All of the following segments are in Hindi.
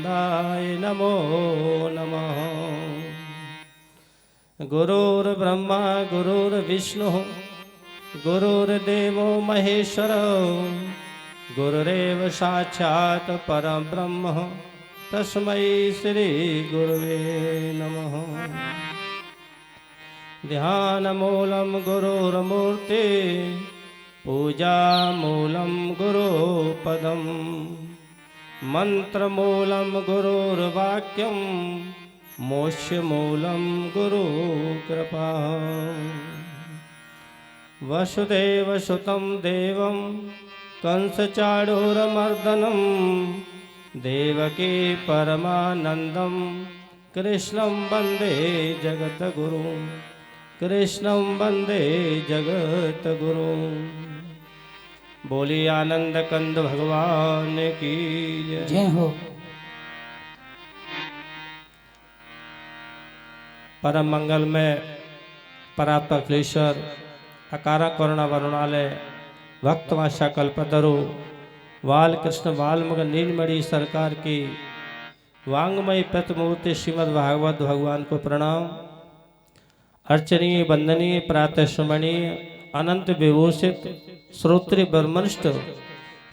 गोविंदाय नमो नमः। गुरुर्ब्रह्मा गुरुर्विष्णु गुरुर्देवो महेश्वर गुरुरेव साक्षात् परं ब्रह्म तस्मै श्री गुरुवे नमः। ध्यानमूलं गुरुर्मूर्ति पूजामूलं गुरुपदं मंत्रमूलं गुरुर्वाक्यं मोक्षमूलं गुरुकृपा। वसुदेवसुतं देवं कंसचाणूरमर्दनं देवकी परमानन्दं कृष्णं वन्दे जगद्गुरुं कृष्णं वन्दे जगद्गुरुं। बोली आनंद कंद भगवान की जय हो। परम मंगल में परात्पक्लेश्वर अकार करुणा वरुणालय भक्त वाशा कल्पतरु बाल कृष्ण बालमग नीलमणि सरकार की वांगमय प्रतिमूर्ति श्रीमद् भागवत भगवान को प्रणाम। अर्चनीय वंदनीय प्रातः स्मरणीय अनंत विभूषित श्रोत्रिय ब्रह्मनिष्ठ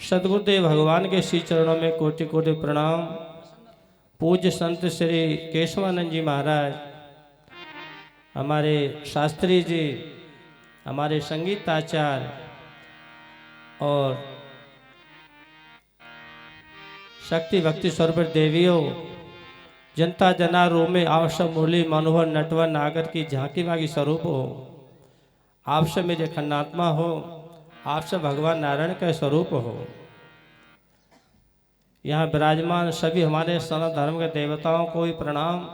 सदगुरुदेव भगवान के श्री चरणों में कोटि कोटि प्रणाम। पूज्य संत श्री केशवानंद जी महाराज, हमारे शास्त्री जी, हमारे संगीत आचार्य और शक्ति भक्ति स्वरूप देवियों, जनता जनारू में आवश्यक मुरली मनोहर नटवर नागर की झांकी मागी स्वरूप हो, आपसे मेरे खंडात्मा हो, आपसे भगवान नारायण का स्वरूप हो। यहाँ विराजमान सभी हमारे सनातन धर्म के देवताओं को भी प्रणाम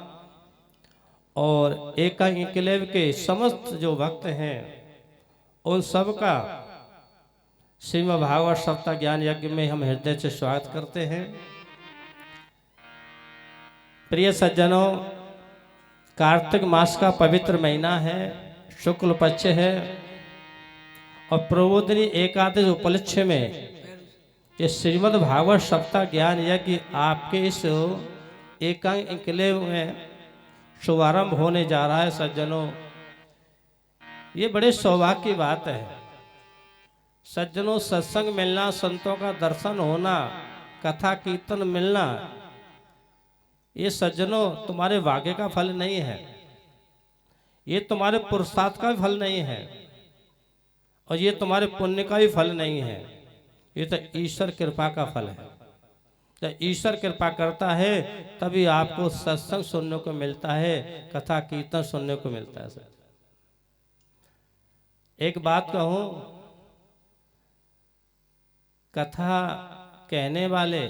और एकांकिलेव के समस्त जो भक्त हैं उन सब का श्रीमद् भागवत सप्ताह ज्ञान यज्ञ में हम हृदय से स्वागत करते हैं। प्रिय सज्जनों, कार्तिक मास का पवित्र महीना है, शुक्ल पक्ष है और प्रबोधिनी एकादश उपलक्ष्य में ये श्रीमद् भागवत सप्ताह ज्ञान यज्ञ आपके इस एकांक एन्क्लेव में शुभारंभ होने जा रहा है। सज्जनों, ये बड़े सौभाग्य की बात है। सज्जनों, सत्संग मिलना, संतों का दर्शन होना, कथा कीर्तन मिलना, ये सज्जनों तुम्हारे भाग्य का फल नहीं है, ये तुम्हारे पुरुषार्थ का फल नहीं है और ये तुम्हारे पुण्य का भी फल नहीं है, ये तो ईश्वर कृपा का फल है। जब ईश्वर कृपा करता है तभी आपको सत्संग सुनने को मिलता है, कथा कीर्तन सुनने को मिलता है। एक बात कहूं, कथा कहने वाले,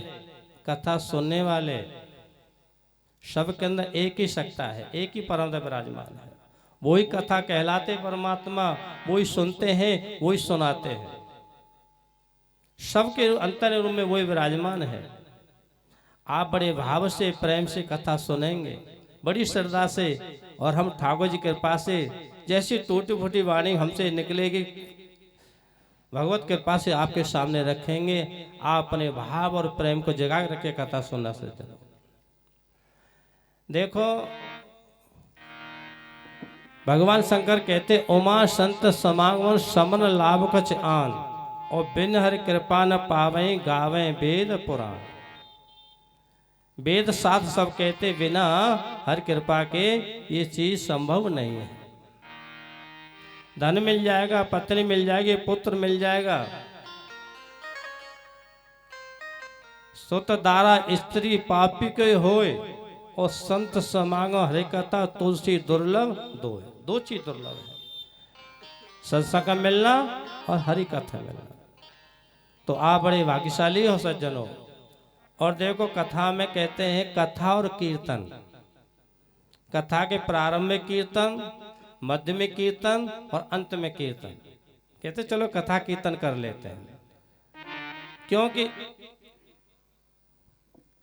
कथा सुनने वाले सबके अंदर एक ही सत्ता है, एक ही परम विराजमान है। वही कथा कहलाते परमात्मा, वही सुनते हैं, वही सुनाते हैं। सबके अंतर रूप में वही विराजमान है। आप बड़े भाव से, प्रेम से कथा सुनेंगे, बड़ी श्रद्धा से, और हम ठाकुर जी की कृपा से जैसी टूटी फूटी वाणी हमसे निकलेगी, भगवत कृपा से आपके सामने रखेंगे। आप अपने भाव और प्रेम को जगा रखे कथा सुनना से। देखो, भगवान शंकर कहते उमा संत समागम समन लाभ कछ आन और बिन हर कृपा न पावे गावे वेद पुराण। वेद शास्त्र सब कहते बिना हर कृपा के ये चीज संभव नहीं है। धन मिल जाएगा, पत्नी मिल जाएगी, पुत्र मिल जाएगा, सुत दारा स्त्री पापी के होए और संत समागम हरि कथा तुलसी दुर्लभ दो। दो चीज दुर्लभ है, सत्संग का मिलना और हरि कथा मिलना। तो आप बड़े भाग्यशाली हो सज्जनों। और देखो, कथा में कहते हैं कथा और कीर्तन। कथा के प्रारंभ में कीर्तन, मध्य में कीर्तन और अंत में कीर्तन। कहते चलो कथा कीर्तन कर लेते हैं, क्योंकि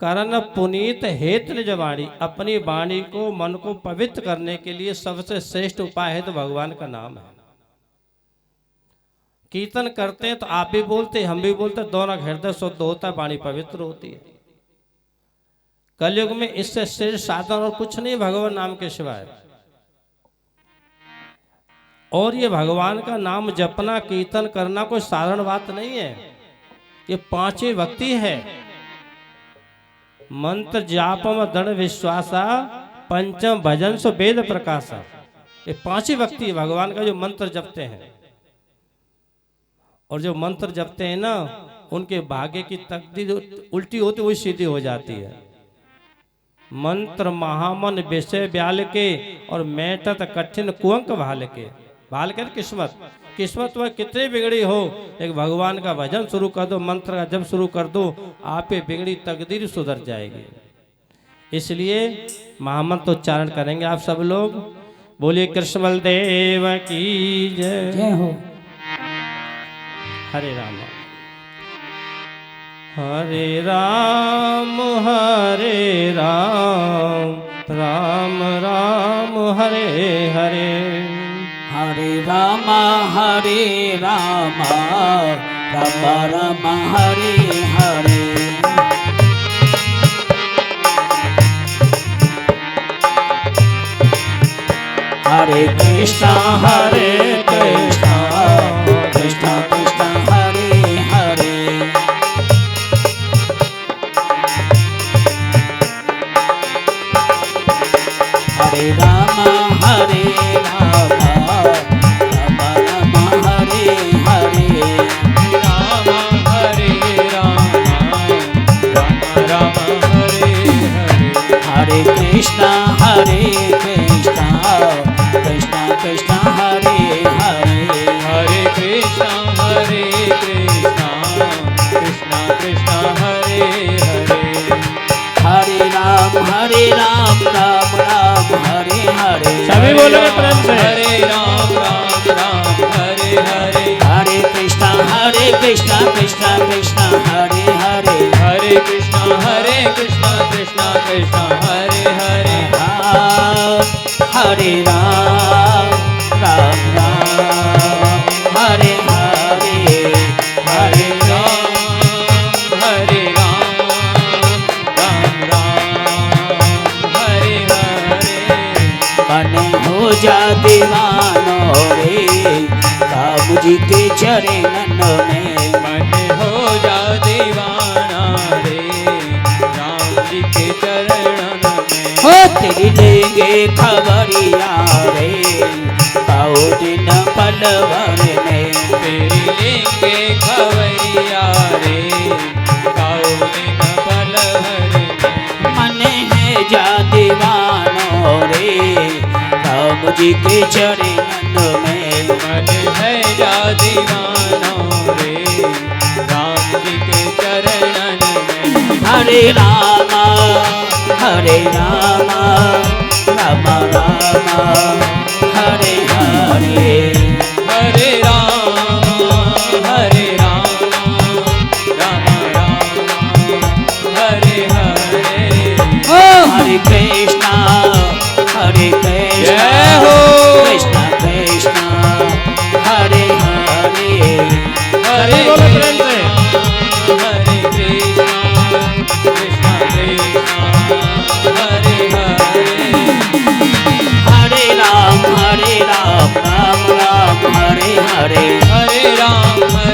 करण पुनीत हेत निज वाणी, अपनी वाणी को, मन को पवित्र करने के लिए सबसे श्रेष्ठ उपाय है तो भगवान का नाम है। कीर्तन करते हैं तो आप भी बोलते, हम भी बोलते, दोनों हृदय शुद्ध होता है, वाणी पवित्र होती है। कलयुग में इससे श्रेष्ठ साधन और कुछ नहीं भगवान नाम के सिवाय। और ये भगवान का नाम जपना कीर्तन करना कोई साधारण बात नहीं है। ये पांचवी भक्ति है। मंत्र जापम दृढ़ विश्वासा पंचम भजन सो वेद प्रकाशा। ये पांचवी भक्ति है भगवान का जो मंत्र जपते हैं। और जो मंत्र जपते हैं ना उनके भाग्य की तकदीर उल्टी होती वही सीधी हो जाती है। मंत्र महामन विषय ब्याल के और मेटत कठिन कुंक भाल के। भाल कर किस्मत, किस्मत वह कितनी बिगड़ी हो, एक भगवान का भजन शुरू कर दो, मंत्र का जप शुरू कर दो, आप पे बिगड़ी तकदीर सुधर जाएगी। इसलिए महामंत्र उच्चारण करेंगे आप सब लोग। बोलिए कृष्ण बलदेव की जय। जय हो। हरे राम हरे राम हरे राम राम राम हरे हरे। हरे राम राम राम हरे हरे। हरे कृष्णा कृष्णा कृष्णा कृष्णा हरे हरे। हरे राम राम राम राम हरे हरे। राम हरे राम राम राम हरे हरे। हरे कृष्णा कृष्णा कृष्णा कृष्णा हरे हरे। हरे कृष्णा कृष्णा कृष्णा कृष्णा हरे हरे। हरे राम राम राम हरे हरे। सभी बोलोगे प्रेम से। हरे राम राम हरे हरे। हरे कृष्णा कृष्णा कृष्णा हरे हरे। हरे कृष्णा कृष्णा कृष्णा हरे हरे। हरे राम राम हरे हरे। हरे राम राम राम हरे हरे। मन हो जा दीवानो रे राम जी के चरणन में। मन हो जा दीवाना रे राम जी के चरणन में। हो तेरी लेंगे खबरिया रे पाओ दिन पल भर में। तेरी लेंगे खबरिया रे काओ दिन पल भर में। मन है जा दीवानो रे राम जी के चरणन में। मन है जा दीवाना रे राम जी के चरणन में। हरे राम राम राम हरे हरे। हरे राम राम राम हरे हरे। ओ हरे कृष्णा जय हो। कृष्णा कृष्णा हरे हरे। हरे बोलो प्रेम से। हरे कृष्णा कृष्णा कृष्णा हरे हरे। हरे राम राम राम हरे हरे। हरे राम राम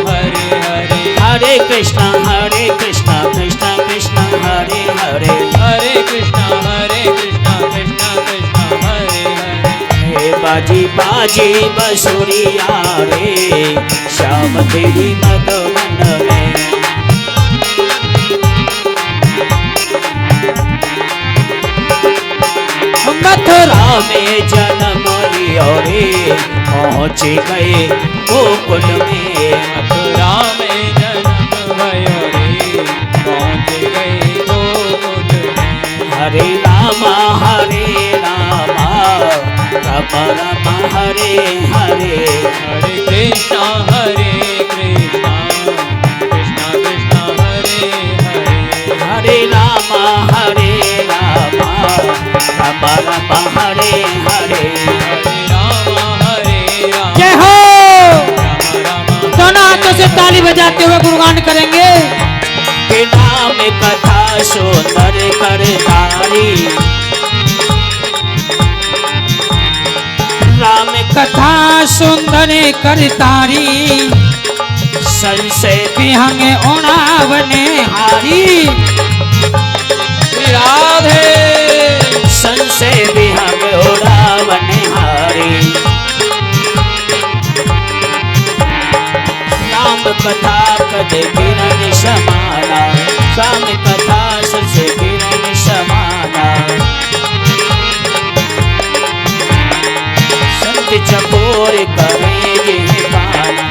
हरे हरे। हरे कृष्णा कृष्णा कृष्णा हरे हरे। हरे कृष्णा कृष्णा कृष्णा हरे हरे। हे बाजी बाजी बसुरिया रे श्याम तेरी मद मन में। मथुरा में जन्म लियो रे पहुँच गए गोकुल में। मथुरा में जन्म भयो रे पहुँच गए गोकुल में। हरे राम राम राम हरे हरे। हरे कृष्णा कृष्णा कृष्णा कृष्णा हरे हरे। हरे राम राम राम हरे हरे। हरे राम जय हो। राम राम दोनों हाथों से ताली बजाते हुए गुणगान करेंगे। के नाम कथा सुंदर करतारी राम कथा सुंदर करतारी संशय विहंग उड़ावने हारी श्री राधे संशय विहंग उड़ावने हारी राम कथा कद किरण समाना राम कथा संशय किरण समाना संत चकोर करेंगे पाना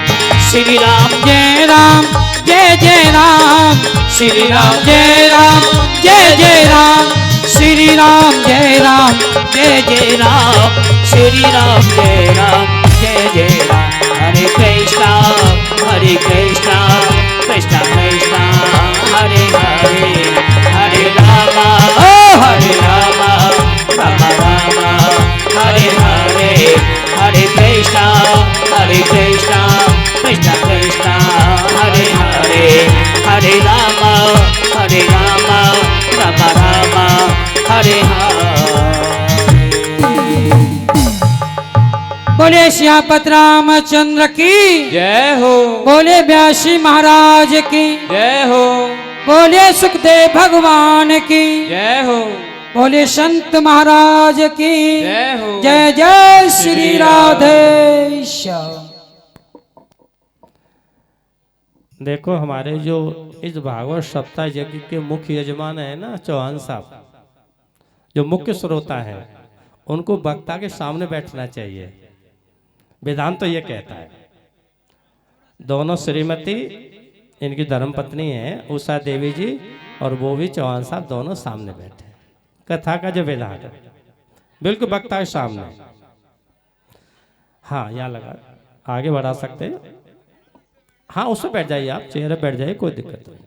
श्री राम जय राम जय जय राम श्री राम जय राम जय जय राम श्री राम जय राम जय जय राम श्री राम जय राम जय जय राम हरे कृष्णा कृष्णा कृष्णा हरे हरे हरे रामा राम राम हरे हरे हरे कृष्णा कृष्णा कृष्णा कृष्णा हरे हरे हरे राम राम राम हरे हरे बोले श्यापत रामचंद्र की जय हो बोले व्यासी महाराज की जय हो बोले सुखदेव भगवान की जय हो बोले संत महाराज की जय हो जय जय श्री राधे श्याम। देखो हमारे जो इस भागवत सप्ताह यज्ञ के मुख्य यजमान है ना चौहान साहब, जो मुख्य श्रोता है उनको वक्ता के सामने बैठना चाहिए। वेदांत तो ये कहता है। दोनों श्रीमती इनकी धर्मपत्नी है उषा देवी जी और वो भी चौहान साहब दोनों सामने बैठे। कथा का जो वेदांत है बिल्कुल वक्ता के सामने। हाँ यहाँ लगा, आगे बढ़ा सकते हैं। हाँ उसमें बैठ जाइए, आप चेहरे बैठ जाइए, कोई दिक्कत नहीं।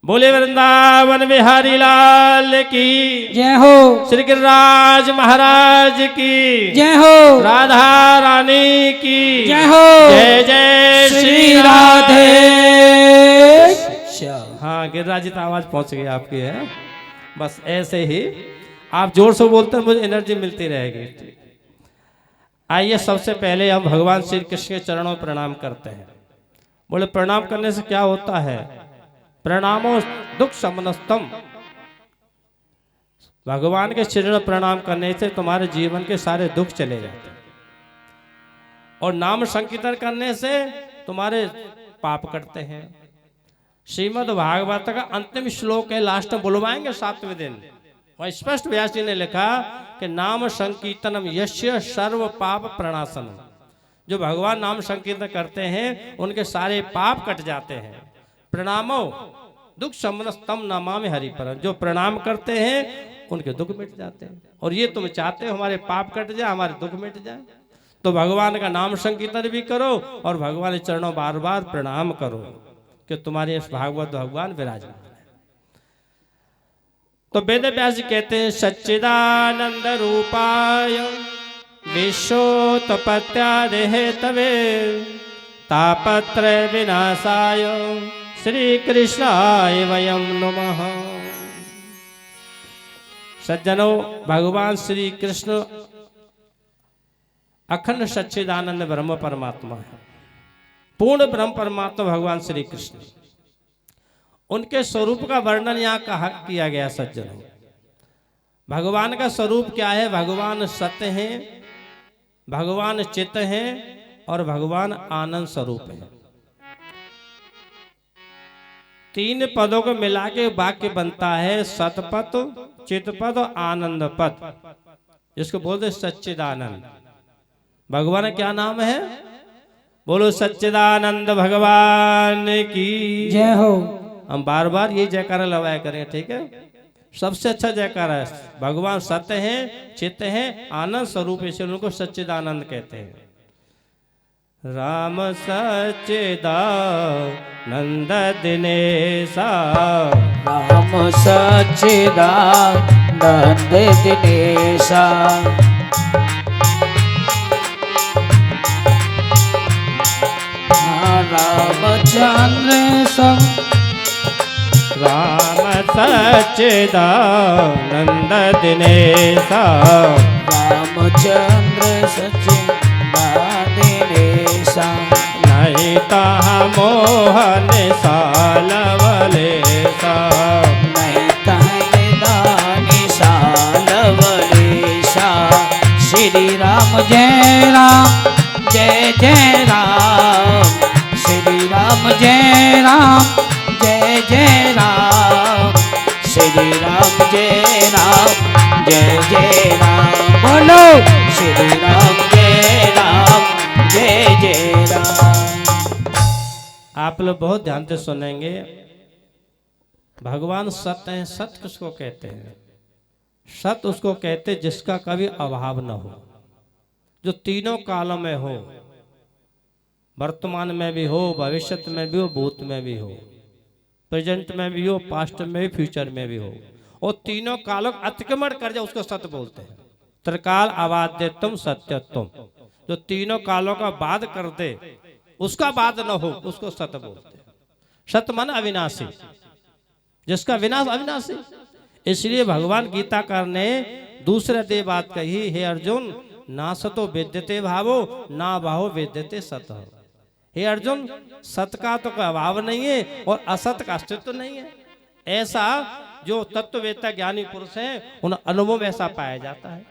बोले वृंदावन बिहारी लाल की जय हो, श्री गिरिराज महाराज की जय हो, राधा रानी की जय हो, जय जय श्री राधे श्याम। हाँ गिरिराज जी तो आवाज पहुंच गई आपकी है। बस ऐसे ही आप जोर से बोलते हैं, मुझे एनर्जी मिलती रहेगी। आइए सबसे पहले हम भगवान श्री कृष्ण के चरणों में प्रणाम करते हैं। बोले प्रणाम करने से क्या होता है? प्रणामो दुख शमनस्तम। भगवान के चरण प्रणाम करने से तुम्हारे जीवन के सारे दुख चले जाते हैं, और नाम संकीर्तन करने से तुम्हारे पाप कटते हैं। श्रीमद् भागवत का अंतिम श्लोक है, लास्ट में बुलवाएंगे 7वें दिन। वह स्पष्ट व्यास जी ने लिखा कि नाम संकीर्तनम यस्य सर्व पाप प्रणाशनम। जो भगवान नाम संकीर्तन करते हैं उनके सारे पाप कट जाते हैं। प्रणामो दुख शमनस्तम नमामि हरि परम। जो प्रणाम करते हैं उनके दुख मिट जाते हैं। और ये तुम चाहते हो हमारे पाप कट जाए, हमारे दुख मिट जाए, तो भगवान का नाम संकीर्तन भी करो और भगवान के चरणों बार बार प्रणाम करो कि तुम्हारे इस भागवत भगवान विराजमान है। तो वेद व्यास जी कहते हैं सच्चिदानंद रूपाय विश्वोत्पत्त्यादेहे तवे तापत्रय विनाशाय श्री कृष्णाय वयम नमः। सज्जनों, भगवान श्री कृष्ण अखंड सच्चिदानंद ब्रह्म परमात्मा है। पूर्ण ब्रह्म परमात्मा भगवान श्री कृष्ण। उनके स्वरूप का वर्णन यहाँ कहा किया गया। सज्जनों, भगवान का स्वरूप क्या है? भगवान सत्य हैं, भगवान चित्त हैं और भगवान आनंद स्वरूप है। तीन पदों को मिला के वाक्य बनता है सतपद, चितपद और आनंद पद, जिसको बोलते सच्चिदानंद। भगवान का क्या नाम है? बोलो सच्चिदानंद भगवान की जय हो। हम बार बार ये जयकारा लगाया करें, ठीक है? सबसे अच्छा जयकारा है। भगवान सत्य हैं, चित्त हैं, आनंद स्वरूप, इसलिए उनको सच्चिदानंद कहते हैं। राम सच्चिदानंद दिनेशा, राम सच्चिदानंद दिनेशा, रामचंद्र सब राम सच्चिदानंद दिनेशा रामचंद्र सच्चिदानंदेशा नहीं तहाँ मोहन सालवलेशा नहीं कहने दानी सालवलेशा। श्री राम जय राम जय जय राम, श्री राम जय राम जय जय राम, श्री राम जय राम जय जय राम। बोलो श्री राम जय राम जय जय राम। आप लोग बहुत ध्यान से सुनेंगे। भगवान सत्य है। सत्य किसको कहते हैं? सत्य उसको कहते हैं जिसका कभी अभाव न हो, जो तीनों कालों में हो, वर्तमान में भी हो, भविष्य में भी हो, भूत में भी हो, प्रेजेंट में भी हो, पास्ट में भी, फ्यूचर में भी हो, और तीनों कालों का अतिक्रमण कर जाए उसको सत्य बोलते हैं। त्रिकाल अबाध्य तुम सत्य तुम, जो तीनों कालों का बाद कर दे, उसका बाद न हो, उसको सत्य बोलते हैं। सत्य मन अविनाशी, जिसका विनाश अविनाशी। इसलिए भगवान गीताकार ने दूसरे दे बात कही, हे अर्जुन ना सतो विद्यते भावो ना भावो विद्यते सत। हे अर्जुन, सत का तो कोई अभाव नहीं है और असत का अस्तित्व नहीं है। ऐसा जो तत्ववेत्ता ज्ञानी पुरुष है उन अनुभव में ऐसा पाया जाता है।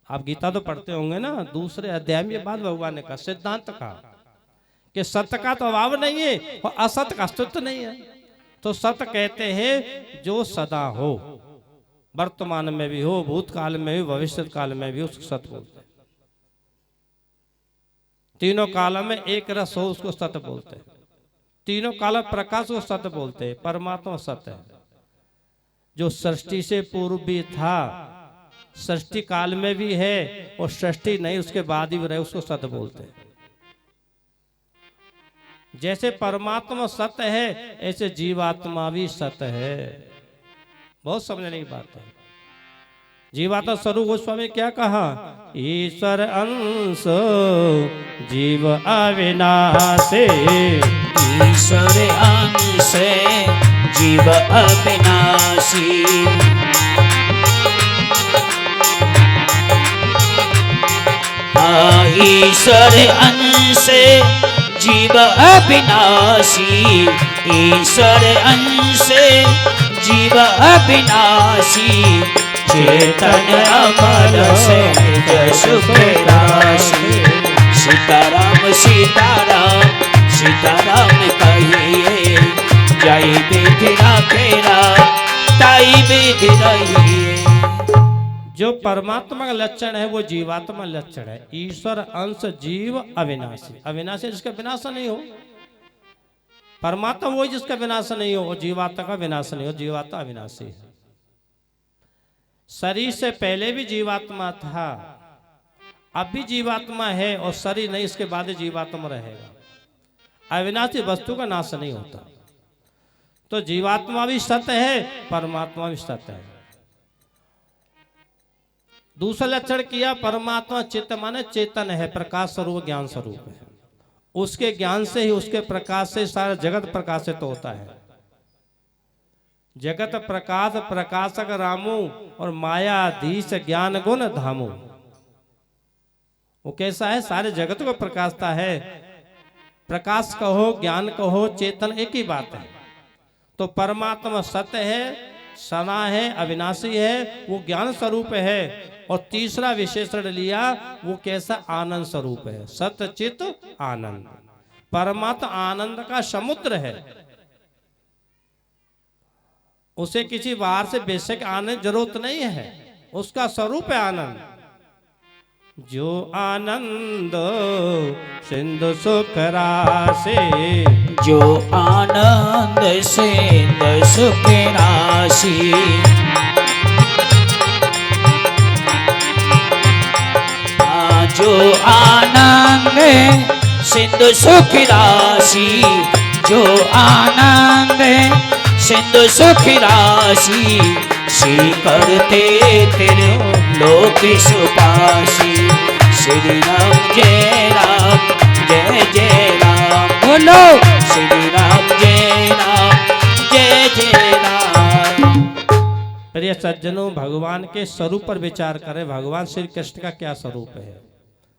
आप गीता तो पढ़ते होंगे ना, दूसरे अध्याय में बाद भगवान ने कहा, सिद्धांत कहा कि सत्य का तो अभाव नहीं है और असत का अस्तित्व नहीं है। तो सत्य कहते हैं जो सदा हो, वर्तमान में भी हो, भूतकाल में भी, भविष्य काल में भी, उसको सत्य बोलते हैं। तीनों काल में एक रस हो, उसको सत्य बोलते हैं। तीनों काल प्रकाश को सत्य बोलते हैं। परमात्मा सत्य है, जो सृष्टि से पूर्व भी था, सृष्टि काल में भी है और सृष्टि नहीं उसके बाद ही रहे, उसको सत्य बोलते हैं। जैसे परमात्मा सत्य है ऐसे जीवात्मा भी सत्य है। बहुत समझने की बात है। जीवात्मा स्वरूप गोस्वामी क्या कहा? ईश्वर अंश जीव अविनाशी, ईश्वर अंश जीव अविनाशी। ईश्वर अंश जीव अविनाशी, ईश्वर अंश जीव अविनाशी। चेतन अमर से सुख राशि। सीताराम सीताराम सीताराम कहिए, जय विधिरा फेरा ताई विधि रहिए। जो परमात्मा का लक्षण है वो जीवात्मा लक्षण है। ईश्वर अंश जीव अविनाशी, अविनाशी जिसका विनाश नहीं हो। परमात्मा वो जिसका विनाश नहीं हो और जीवात्मा का विनाश नहीं हो। जीवात्मा अविनाशी है। शरीर से पहले भी जीवात्मा था, अब भी जीवात्मा है और शरीर नहीं, इसके बाद जीवात्मा रहेगा। अविनाशी वस्तु का नाश नहीं होता। तो जीवात्मा भी सत्य है, परमात्मा भी सत्य है। दूसरा लक्षण किया, परमात्मा चित्त माने चेतन है, प्रकाश स्वरूप, ज्ञान स्वरूप है। उसके ज्ञान से ही, उसके प्रकाश से सारा जगत प्रकाशित होता है। जगत प्रकाश प्रकाशक रामू और मायाधीश ज्ञान गुण धामू। वो कैसा है? सारे जगत को प्रकाशता है। प्रकाश कहो, ज्ञान कहो, चेतन एक ही बात है। तो परमात्मा सत्य है, सना है, अविनाशी है, वो ज्ञान स्वरूप है। और तीसरा विशेषण लिया, वो कैसा? आनंद स्वरूप है। सत्य चित आनंद। परमात्मा आनंद का समुद्र है। उसे किसी बाहर से बेशक आने की जरूरत नहीं है, उसका स्वरूप है आनंद। जो आनंद सिंधु सुख राशि, जो आनंद सिंधु सुख राशि। जो आनंद सिंधु सुख राशि, जो आनंद सिंधु सुख राशि। श्री करते तेरे लोक सुपासी। श्री राम जय राम जय जय राम। बोलो श्री राम जय जय राम। प्रिय सज्जनों, भगवान के स्वरूप पर विचार करें। भगवान श्री कृष्ण का क्या स्वरूप है?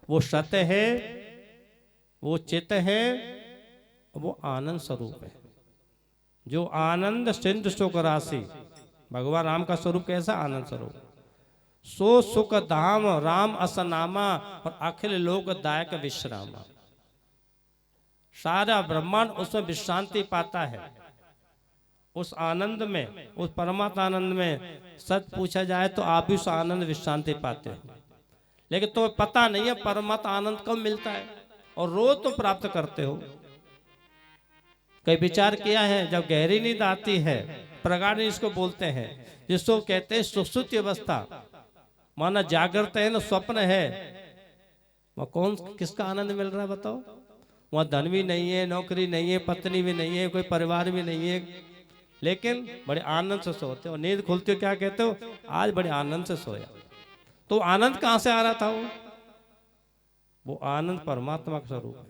वो सत्य है, वो चित है, वो आनंद स्वरूप है। जो आनंद सिंधु सुख राशि, भगवान राम का स्वरूप कैसा? आनंद स्वरूप। सो सुख धाम राम असनामा और अखिल लोक दायक विश्रामा। सारा ब्रह्मांड उसमें विश्रांति पाता है, उस आनंद में, उस परमात्मा आनंद में। सच पूछा जाए तो आप भी उस आनंद विश्रांति पाते हो, लेकिन तुम्हें पता नहीं है परमात्मा आनंद कब मिलता है, और रोज तुम प्राप्त करते हो। कई विचार किया है, जब गहरी नींद आती है, प्रगाढ़ नींद इसको बोलते हैं, जिसको कहते हैं सुषुप्ति अवस्था, माना जागृत है ना स्वप्न है, वह कौन किसका आनंद मिल रहा है बताओ? वहां धन भी नहीं है, नौकरी नहीं है, पत्नी भी नहीं है, कोई परिवार भी नहीं है, लेकिन बड़े आनंद से सोते हो। नींद खुलती हो क्या कहते हो? आज बड़े आनंद से सोया। तो आनंद कहां से आ रहा था? वो आनंद परमात्मा का स्वरूप है।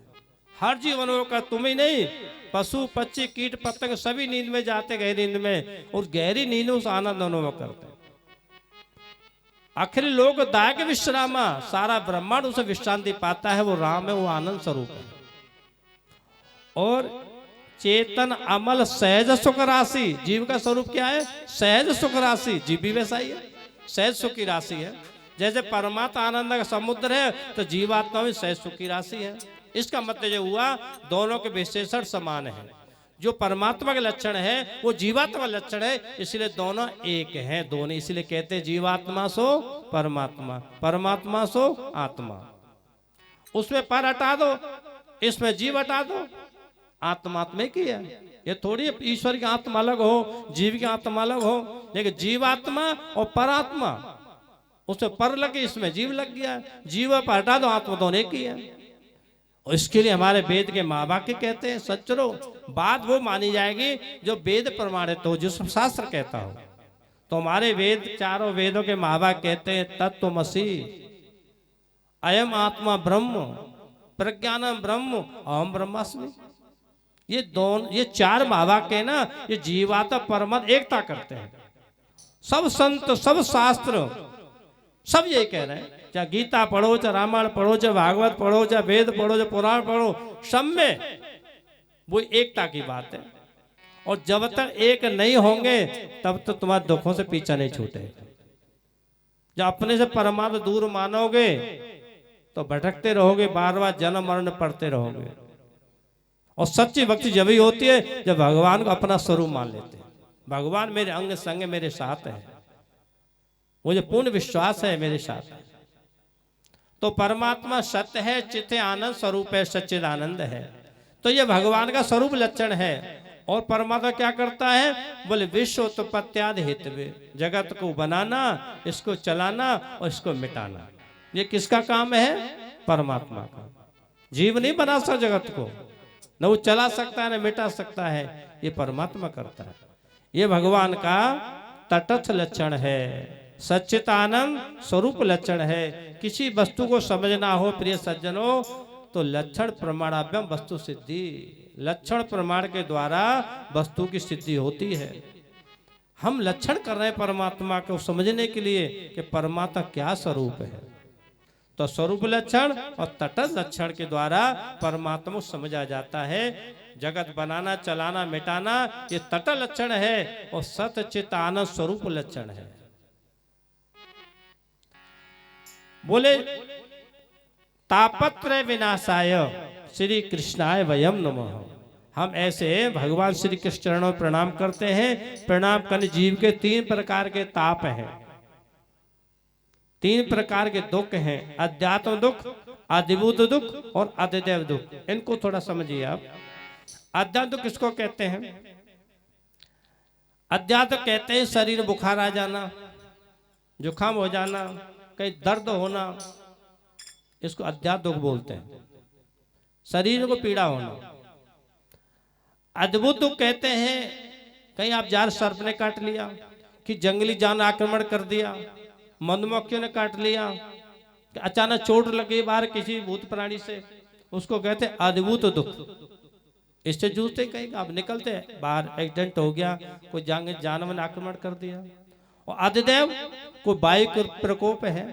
हर जीवन का, तुम ही नहीं, पशु पक्षी कीट पतंग सभी नींद में जाते, गहरी नींद में, और गहरी नींद उस आनंद अनुभव करते हैं। अखिल लोक दायक विश्रामा, सारा ब्रह्मांड उसे विश्रांति पाता है, वो राम है, वो आनंद स्वरूप है। और चेतन अमल सहज सुख राशि, जीव का स्वरूप क्या है? सहज सुख राशि। जीव भी वैसा ही है, सहज सुख की राशि है। जैसे परमात्मा आनंद का समुद्र है, तो जीवात्मा भी सहज सुख की राशि है। इसका मतलब ये हुआ दोनों के विशेषण समान है। जो परमात्मा के लक्षण है वो जीवात्मा लक्षण है, इसलिए दोनों एक हैं। दोनों इसलिए कहते हैं जीवात्मा सो परमात्मा, परमात्मा सो आत्मा। उसमें पर हटा दो, इसमें जीव हटा दो, आत्मात्मा की है। ये थोड़ी ईश्वर की आत्मा अलग हो, जीव की आत्मा अलग हो, लेकिन जीवात्मा और परात्मा, उसमें पर लगे, इसमें जीव लग गया। जीव पर हटा दो, आत्मा दोनों एक ही है। और इसके लिए हमारे वेद के माँ बाप के कहते हैं सच्चरो, बात वो मानी जाएगी जो वेद प्रमाणित हो, जो शास्त्र कहता हो। तो हमारे वेद, चारों वेदों के माँ बाप कहते हैं तत्वमसि, अयम आत्मा ब्रह्म, प्रज्ञानम ब्रह्म, अहम ब्रह्मास्मि। ये दोनों, ये चार माँ बाप के ना, ये जीवात्मा परमात्मा एकता करते हैं। सब संत, सब शास्त्र, सब ये कह रहे हैं। चाहे गीता पढ़ो, चाहे रामायण पढ़ो, चाहे भागवत पढ़ो, चाहे वेद पढ़ो, चाहे पुराण पढ़ो, सब में वो एकता की बात है। और जब तक एक नहीं होंगे तब तक तुम्हारे दुखों से पीछा नहीं छूटेगा। जब अपने से परमात्मा दूर मानोगे तो भटकते रहोगे, बार बार जन्म मरण पड़ते रहोगे। और सच्ची भक्ति जब ही होती है जब भगवान को अपना स्वरूप मान लेते हैं। भगवान मेरे अंग संग मेरे साथ है, मुझे पूर्ण विश्वास है मेरे साथ है। तो परमात्मा सत्य है, चित्त आनंद स्वरूप है, सच्चिद आनंद है। तो ये भगवान का स्वरूप लक्षण है। और परमात्मा क्या करता है? बोले विश्व उत्पत्त्यादि हेतवे, जगत को बनाना, इसको चलाना और इसको मिटाना। ये किसका काम है? परमात्मा का। जीव नहीं बना सकता जगत को, न वो चला सकता है न मिटा सकता है, ये परमात्मा करता है। ये भगवान का तटस्थ लक्षण है, सच्चित आनंद स्वरूप लक्षण है। किसी वस्तु को समझना हो प्रिय सज्जनों, तो लक्षण प्रमाणाभ्याम वस्तु सिद्धि, लक्षण प्रमाण के द्वारा वस्तु की सिद्धि होती है। हम लक्षण कर रहे हैं परमात्मा को समझने के लिए कि परमात्मा क्या स्वरूप है। तो स्वरूप लक्षण और तटस्थ लक्षण के द्वारा परमात्मा को समझा जाता है। जगत बनाना, चलाना, मिटाना ये तटस्थ लक्षण है, और सत चित आनंद स्वरूप लक्षण है। बोले तापत्रय विनाशाय श्री कृष्णाय वयम नमः। हम ऐसे भगवान श्री कृष्ण चरणों में प्रणाम करते हैं। प्रणाम करने जीव के 3 प्रकार के ताप हैं, 3 प्रकार के दुख हैं, अध्यात्म दुख, अधिभूत दुख और अधिदैव दुख। इनको थोड़ा समझिए आप। अध्यात्म दुख किसको कहते हैं? अध्यात्म कहते हैं शरीर बुखार आ जाना, जुकाम हो जाना, कहीं दर्द होना, इसको अध्यात्म दुख बोलते हैं, शरीर को पीड़ा होना। अद्भुत दुख कहते हैं कहीं आप जार सर्प ने काट लिया, कि जंगली जान आक्रमण कर दिया, मधुमक्खियों ने काट लिया, कि अचानक चोट लगी बाहर किसी भूत प्राणी से, उसको कहते हैं अद्भुत दुख। इससे जूझते कहीं आप निकलते बाहर, एक्सीडेंट हो गया, कोई जानवर ने आक्रमण कर दिया। और आदिदेव कोई वायु का प्रकोप है,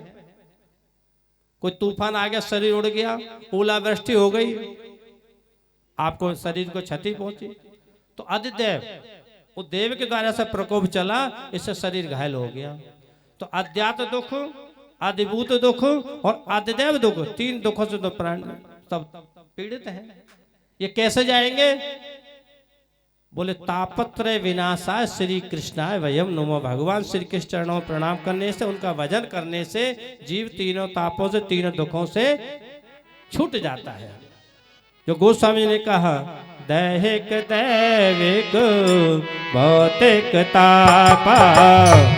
कोई तूफान आ गया, शरीर उड़ गया, ओलावृष्टि हो गई, आपको शरीर को क्षति पहुंची, तो आदिदेव वो देव के द्वारा से प्रकोप चला, इससे शरीर घायल हो गया। तो अध्यात्म दुख, आदिभूत दुख और आदिदेव दुख, तीन दुखों से तो प्राण सब पीड़ित हैं। ये कैसे जाएंगे? बोले तापत्रय विनाशाय श्री कृष्णाय वयम नमो। भगवान श्री कृष्ण चरणों में प्रणाम करने से, उनका भजन करने से जीव तीनों तापों से, तीनों दुखों से छूट जाता है। जो गोस्वामी ने कहा, दैहिक दैविक भौतिक तापा,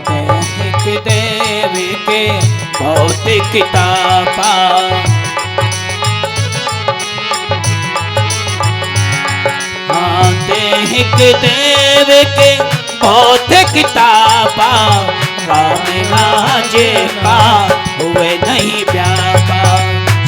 दैहिक दैविक भौतिक तापा, हाँ दैहिक दैविक भौतिक तापा, राम राजे का हुए नहीं व्यापा।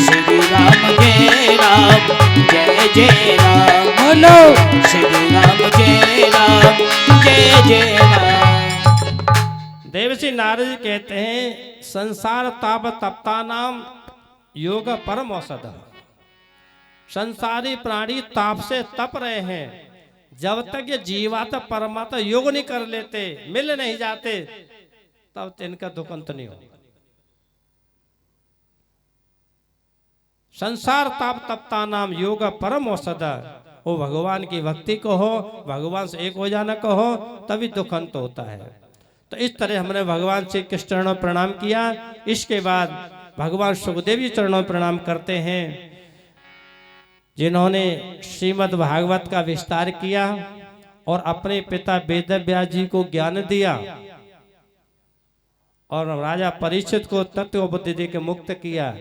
श्री राम जय राम जय जय राम, बोलो श्री राम जय राम जय जय राम। देवसी नारद जी कहते हैं, संसार ताप तप्ता नाम योग परम औषध। संसारी प्राणी ताप से तप रहे हैं, जब तक ये जीवात्मा परमात्मा योग नहीं कर लेते, मिल नहीं जाते, तब तक इनका दुख अंत नहीं होगा। संसार ताप तप्ता नाम योग परम औषध। वो भगवान की भक्ति को हो, भगवान से एक हो जाना को हो, तभी दुख अंत होता है। तो इस तरह हमने भगवान श्री कृष्ण चरणों में प्रणाम किया। इसके बाद भगवान सुखदेव जी चरणों में प्रणाम करते हैं, जिन्होंने श्रीमद् भागवत का विस्तार किया और अपने पिता वेदव्यास जी को ज्ञान दिया और राजा परीक्षित को तत्व बुद्धि दे के मुक्त किया।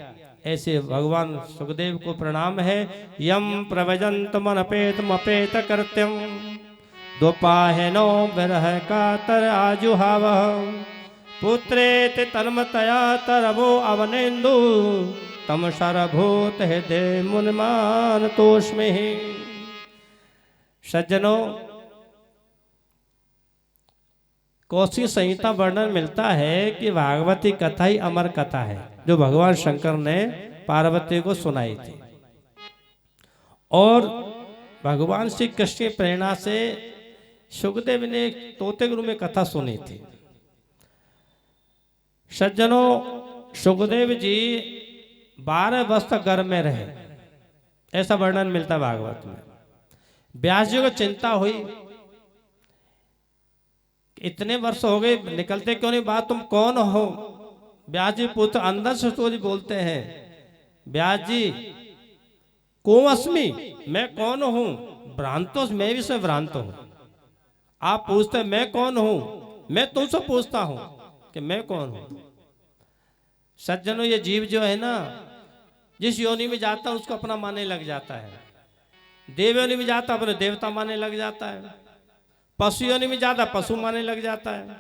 ऐसे भगवान सुखदेव को प्रणाम है। यम प्रवजंतमनपेतमपेत कृत्यम द्वपाहेनो विरह कातर आजुहाव पुत्रेति तन्मतया तरवो अवनेन्दु तम शरभूत हृदय मुनिमान तोष्मि। सज्जनों, कौशिक संहिता वर्णन मिलता है कि भागवती कथा ही अमर कथा है, जो भगवान शंकर ने पार्वती को सुनाई थी और भगवान श्री कृष्ण की प्रेरणा से सुखदेव ने एक तोते के रूप में कथा सुनी थी। सज्जनों, सुखदेव जी 12 वर्ष तक गर्भ में रहे, ऐसा वर्णन मिलता है भागवत में। व्यास जी को चिंता हुई, इतने वर्ष हो गए, निकलते क्यों नहीं बात, तुम कौन हो? व्यास जी पुत्र अंदर से तो बोलते हैं, व्यास जी को अस्मि, मैं कौन हूं? भ्रांतो, मैं भी से भ्रांत हूं। आप पूछते मैं कौन हूं, मैं तुमसे पूछता हूं कि मैं कौन हूं। सज्जनों, ये जीव जो है ना, जिस योनि में जाता है उसको अपना मानने लग जाता है। देव योनि में जाता अपने देवता मानने लग जाता है, पशु योनि में जाता पशु मानने लग जाता है,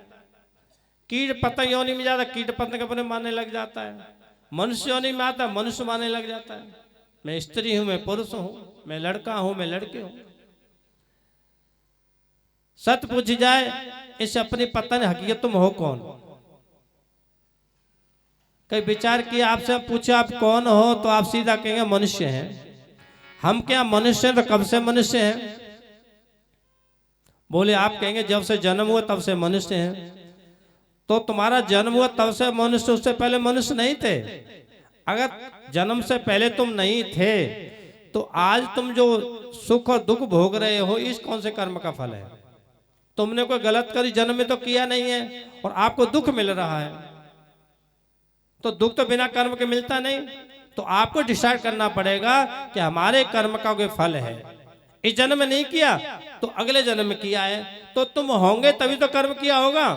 कीट पतंग योनि में जाता कीट पतंग अपने मानने लग जाता है, मनुष्य योनि में आता मनुष्य मानने लग जाता है। मैं स्त्री हूं, मैं पुरुष हूं, मैं लड़का हूं, मैं लड़के हूं। सत्य पूछ जाए, इससे अपनी पता नहीं हकीकत तुम हो कौन। कई विचार किया, आपसे पूछे आप कौन हो, तो आप सीधा कहेंगे मनुष्य हैं। हम क्या मनुष्य हैं? तो कब से मनुष्य हैं? बोले आप कहेंगे जब से जन्म हुआ तब से मनुष्य हैं। तो तुम्हारा जन्म हुआ तब से मनुष्य, उससे पहले मनुष्य नहीं थे। अगर जन्म से पहले तुम नहीं थे तो आज तुम जो सुख और दुख भोग रहे हो, इस कौन से कर्म का फल है? तुमने कोई गलत करी जन्म में तो किया नहीं है और आपको दुख मिल रहा है। तो दुख तो बिना कर्म के मिलता नहीं। तो आपको डिसाइड करना पड़ेगा कि हमारे कर्म का कोई फल है। इस जन्म में नहीं किया तो अगले जन्म में किया है, तो तुम होंगे तभी तो कर्म किया होगा।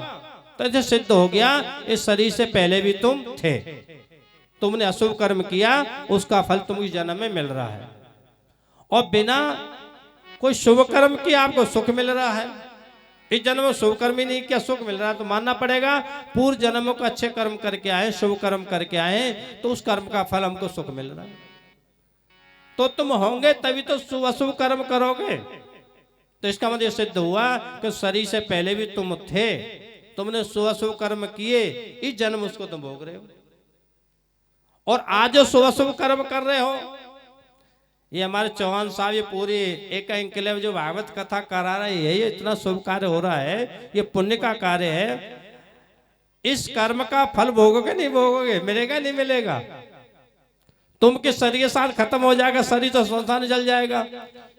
तो ऐसे सिद्ध हो गया इस शरीर से पहले भी तुम थे। तुमने अशुभ कर्म किया, उसका फल तुम इस जन्म में मिल रहा है। और बिना कोई शुभ कर्म किए आपको सुख मिल रहा है। इस जन्म में शुभ कर्म ही नहीं किया, सुख मिल रहा है, तो मानना पड़ेगा पूर्व जन्मों को अच्छे कर्म करके आए, शुभ कर्म करके आए, तो उस कर्म का फल हमको सुख मिल रहा है। तो तुम होंगे तभी तो शुभ अशुभ कर्म करोगे। तो इसका मतलब सिद्ध हुआ कि शरीर से पहले भी तुम थे, तुमने शुभ शुभ कर्म किए, इस जन्म उसको तुम भोग रहे हो। और आज जो शुभ शुभ कर्म कर रहे हो, ये हमारे चौहान साहब ये पूरी एक इंकलेव जो भागवत कथा करा रहे हैं, ये इतना शुभ कार्य हो रहा है, ये पुण्य का कार्य है। इस कर्म का फल भोगोगे नहीं भोगोगे, मिलेगा नहीं मिलेगा। तुम के शरीर के साथ खत्म हो जाएगा, शरीर तो संसार जल जाएगा,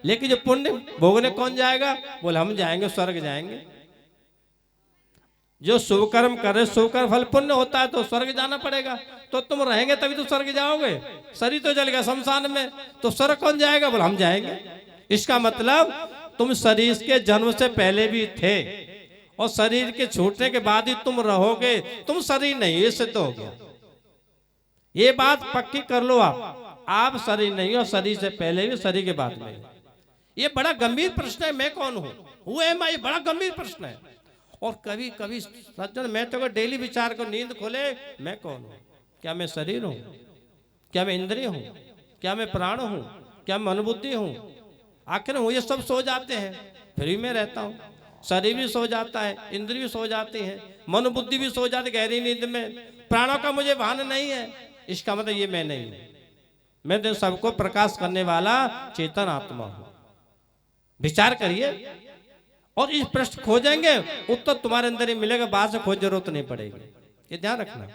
लेकिन जो पुण्य भोगने कौन जाएगा? बोले हम जाएंगे, स्वर्ग जाएंगे। जो शुभ कर्म कर रहे, शुभ कर्म फल पुण्य होता है तो स्वर्ग जाना पड़ेगा। तो तुम रहेंगे तभी तो स्वर्ग जाओगे, शरीर तो जल गया शमशान में, तो स्वर्ग कौन जाएगा? बोले हम जाएंगे। इसका मतलब तुम शरीर के जन्म से पहले भी थे और शरीर के छूटने के बाद ही तुम रहोगे। तुम शरीर नहीं, ये सिद्ध हो गया। ये बात पक्की कर लो आप शरीर नहीं हो, शरीर से पहले भी, शरीर के बाद में। ये बड़ा गंभीर प्रश्न है, मैं कौन हूं, हु एम आई, बड़ा गंभीर प्रश्न है। और कभी कभी सज्जन, मैं तो डेली विचार को नींद खोले, मैं कौन हूं? क्या मैं शरीर हूं? क्या मैं इंद्रिय हूं? क्या मैं प्राण हूं? क्या मैं मनोबुद्धि हूं? आखिर वो ये सब सो जाते हैं, फिर भी मैं रहता हूं। शरीर भी सो जाता है, इंद्रिय भी सो जाती है, मनोबुद्धि भी सो जाती है गहरी नींद में। प्राणों का मुझे भान नहीं है, इसका मतलब ये मैं नहीं हूं। मैं तो सबको प्रकाश करने वाला चेतन आत्मा हूं। विचार करिए और इस प्रश्न खोजेंगे, उत्तर तुम्हारे अंदर ही मिलेगा, बाहर से खोज जरूरत नहीं पड़ेगी। ये ध्यान रखना,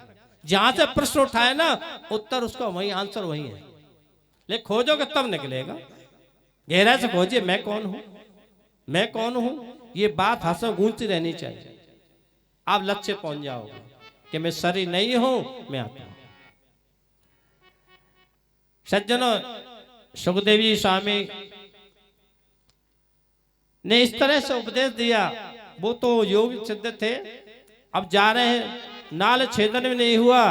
जहां से प्रश्न उठाए ना, उत्तर उसका वही, आंसर वही है। लेकिन खोजोगे तब निकलेगा। गहराई से खोजिए, मैं कौन हूं, मैं कौन हूं। ये बात हाथ में गूंजती रहनी चाहिए, आप लक्ष्य पहुंच जाओगे कि मैं शरीर नहीं हूं, मैं आत्मा हूं। सज्जनों, सुखदेव जी स्वामी ने इस तरह से उपदेश दिया। वो तो योग सिद्ध थे, अब जा रहे हैं, नाल छेदन भी नहीं हुआ,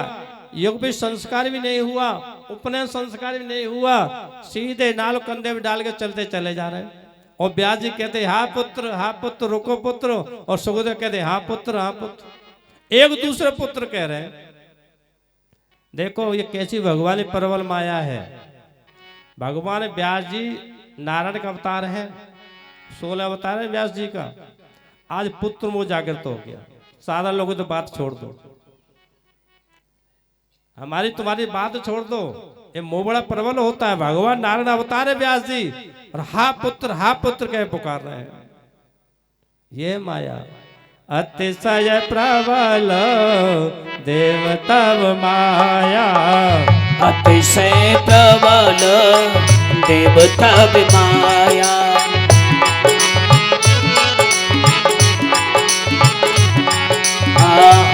योग भी संस्कार भी नहीं हुआ, उपनयन संस्कार भी नहीं हुआ, सीधे नाल कंधे में डाल के चलते चले जा रहे हैं। और व्यास जी कहते हाँ पुत्र रुको पुत्र, और सुखदेव कहते हाँ पुत्र, एक दूसरे पुत्र कह रहे हैं। देखो ये कैसी भगवानी प्रबल माया है। भगवान व्यास जी नारायण का अवतार है, 16 अवतार है व्यास जी का। आज पुत्र मोह जागृत हो गया। सारा लोगों तो बात छोड़ दो, हमारी तुम्हारी बात छोड़ दो, ये मोह बड़ा प्रबल होता है। भगवान नारायण अवतार है व्यास जी, और हा पुत्र कह पुकार रहे हैं। ये माया अतिशय प्रबल देव तव माया, अतिशय प्रबल देव तव माया।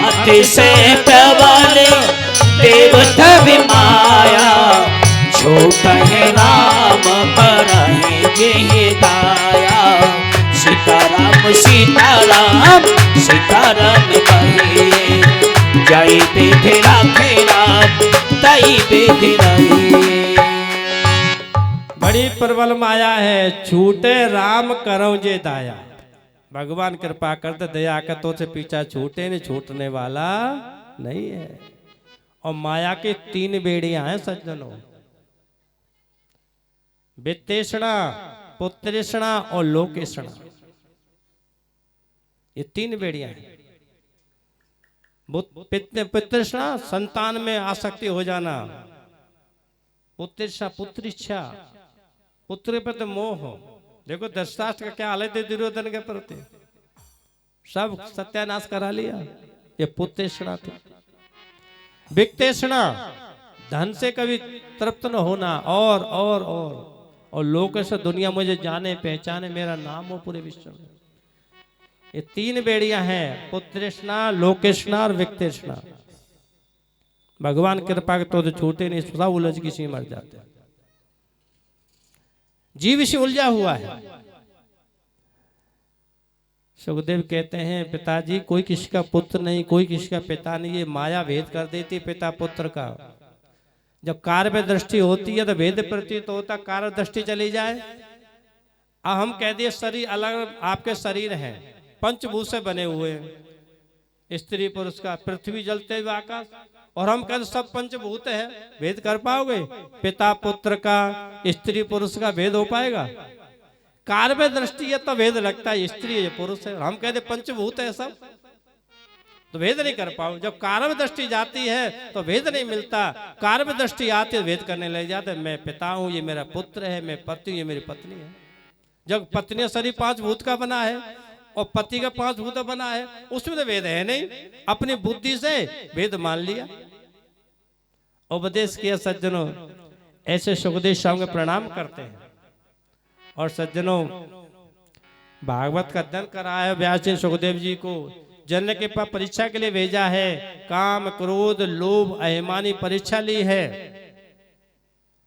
अतिशय प्रबल देव तव माया, छोटे राम पर जे दाया। सीताराम सीताराम सीताराम कहे, जय विधि राखे राम तई विधि रहे। बड़ी प्रबल माया है, छूटे राम करो जे दाया। भगवान कृपा करते दया कर तो से पीछा छूटे नहीं, छूटने वाला नहीं है। और माया के 3 बेड़ियां हैं सज्जनों, वित्तेषणा, पुत्रेषणा और लोकेषणा। ये 3 बेड़ियां हैं। पुत्रेषणा संतान में आसक्ति हो जाना, पुत्रेषणा पुत्र इच्छा, पुत्र पर तो मोह हो। देखो धृतराष्ट्र का क्या हालत है दुर्योधन के प्रति, सब सत्यानाश करा लिया। ये पुत्रेषणा थी। वित्तेषणा, धन से कभी तृप्त न होना, और लोग से दुनिया मुझे जाने पहचाने, मेरा नाम हो पूरे विश्व में। ये 3 बेड़ियां हैं, पुत्रेषणा, लोकेषणा और वित्तेषणा। भगवान कृपा के तो छूटे नहीं, सब उलझ किसी मर जाते। जीव इसी उलझा हुआ है। सुखदेव कहते हैं पिताजी कोई किसी का पुत्र नहीं, कोई किसी का पिता नहीं, ये माया भेद कर देती पिता पुत्र का। जब कार्य पे दृष्टि होती है तो भेद प्रतीत होता, कार्य दृष्टि चली जाए। अब हम कह दिए शरीर अलग, आपके शरीर हैं, पंचभूत से बने हुए हैं, स्त्री पुरुष का, पृथ्वी जल तेज आकाश, और हम कहते सब पंचभूत है। भेद कर पाओगे? पिता पुत्र का, स्त्री पुरुष का भेद हो पाएगा? कार्य में दृष्टि है तो भेद लगता है, स्त्री है पुरुष है। हम कहते पंचभूत है सब, तो भेद नहीं कर पाओ। जब कार्य दृष्टि जाती है तो भेद नहीं मिलता, कार्य दृष्टि आती है भेद करने लग जाते। मैं पिता हूं, ये मेरा पुत्र है, मैं पति हूं, ये मेरी पत्नी है। जब पत्नी शरीर 5 भूत का बना है और पति का 5 भूत बना है, उसमें तो भेद है नहीं, अपनी बुद्धि से भेद मान लिया। उपदेश किया सज्जनों, ऐसे सुखदेव स्वामी को प्रणाम करते हैं। और सज्जनों, भागवत का अध्ययन कराया है व्यास जी सुखदेव जी को, जनक के पास परीक्षा के लिए भेजा है। काम, क्रोध, लोभ, अभिमानी परीक्षा ली है।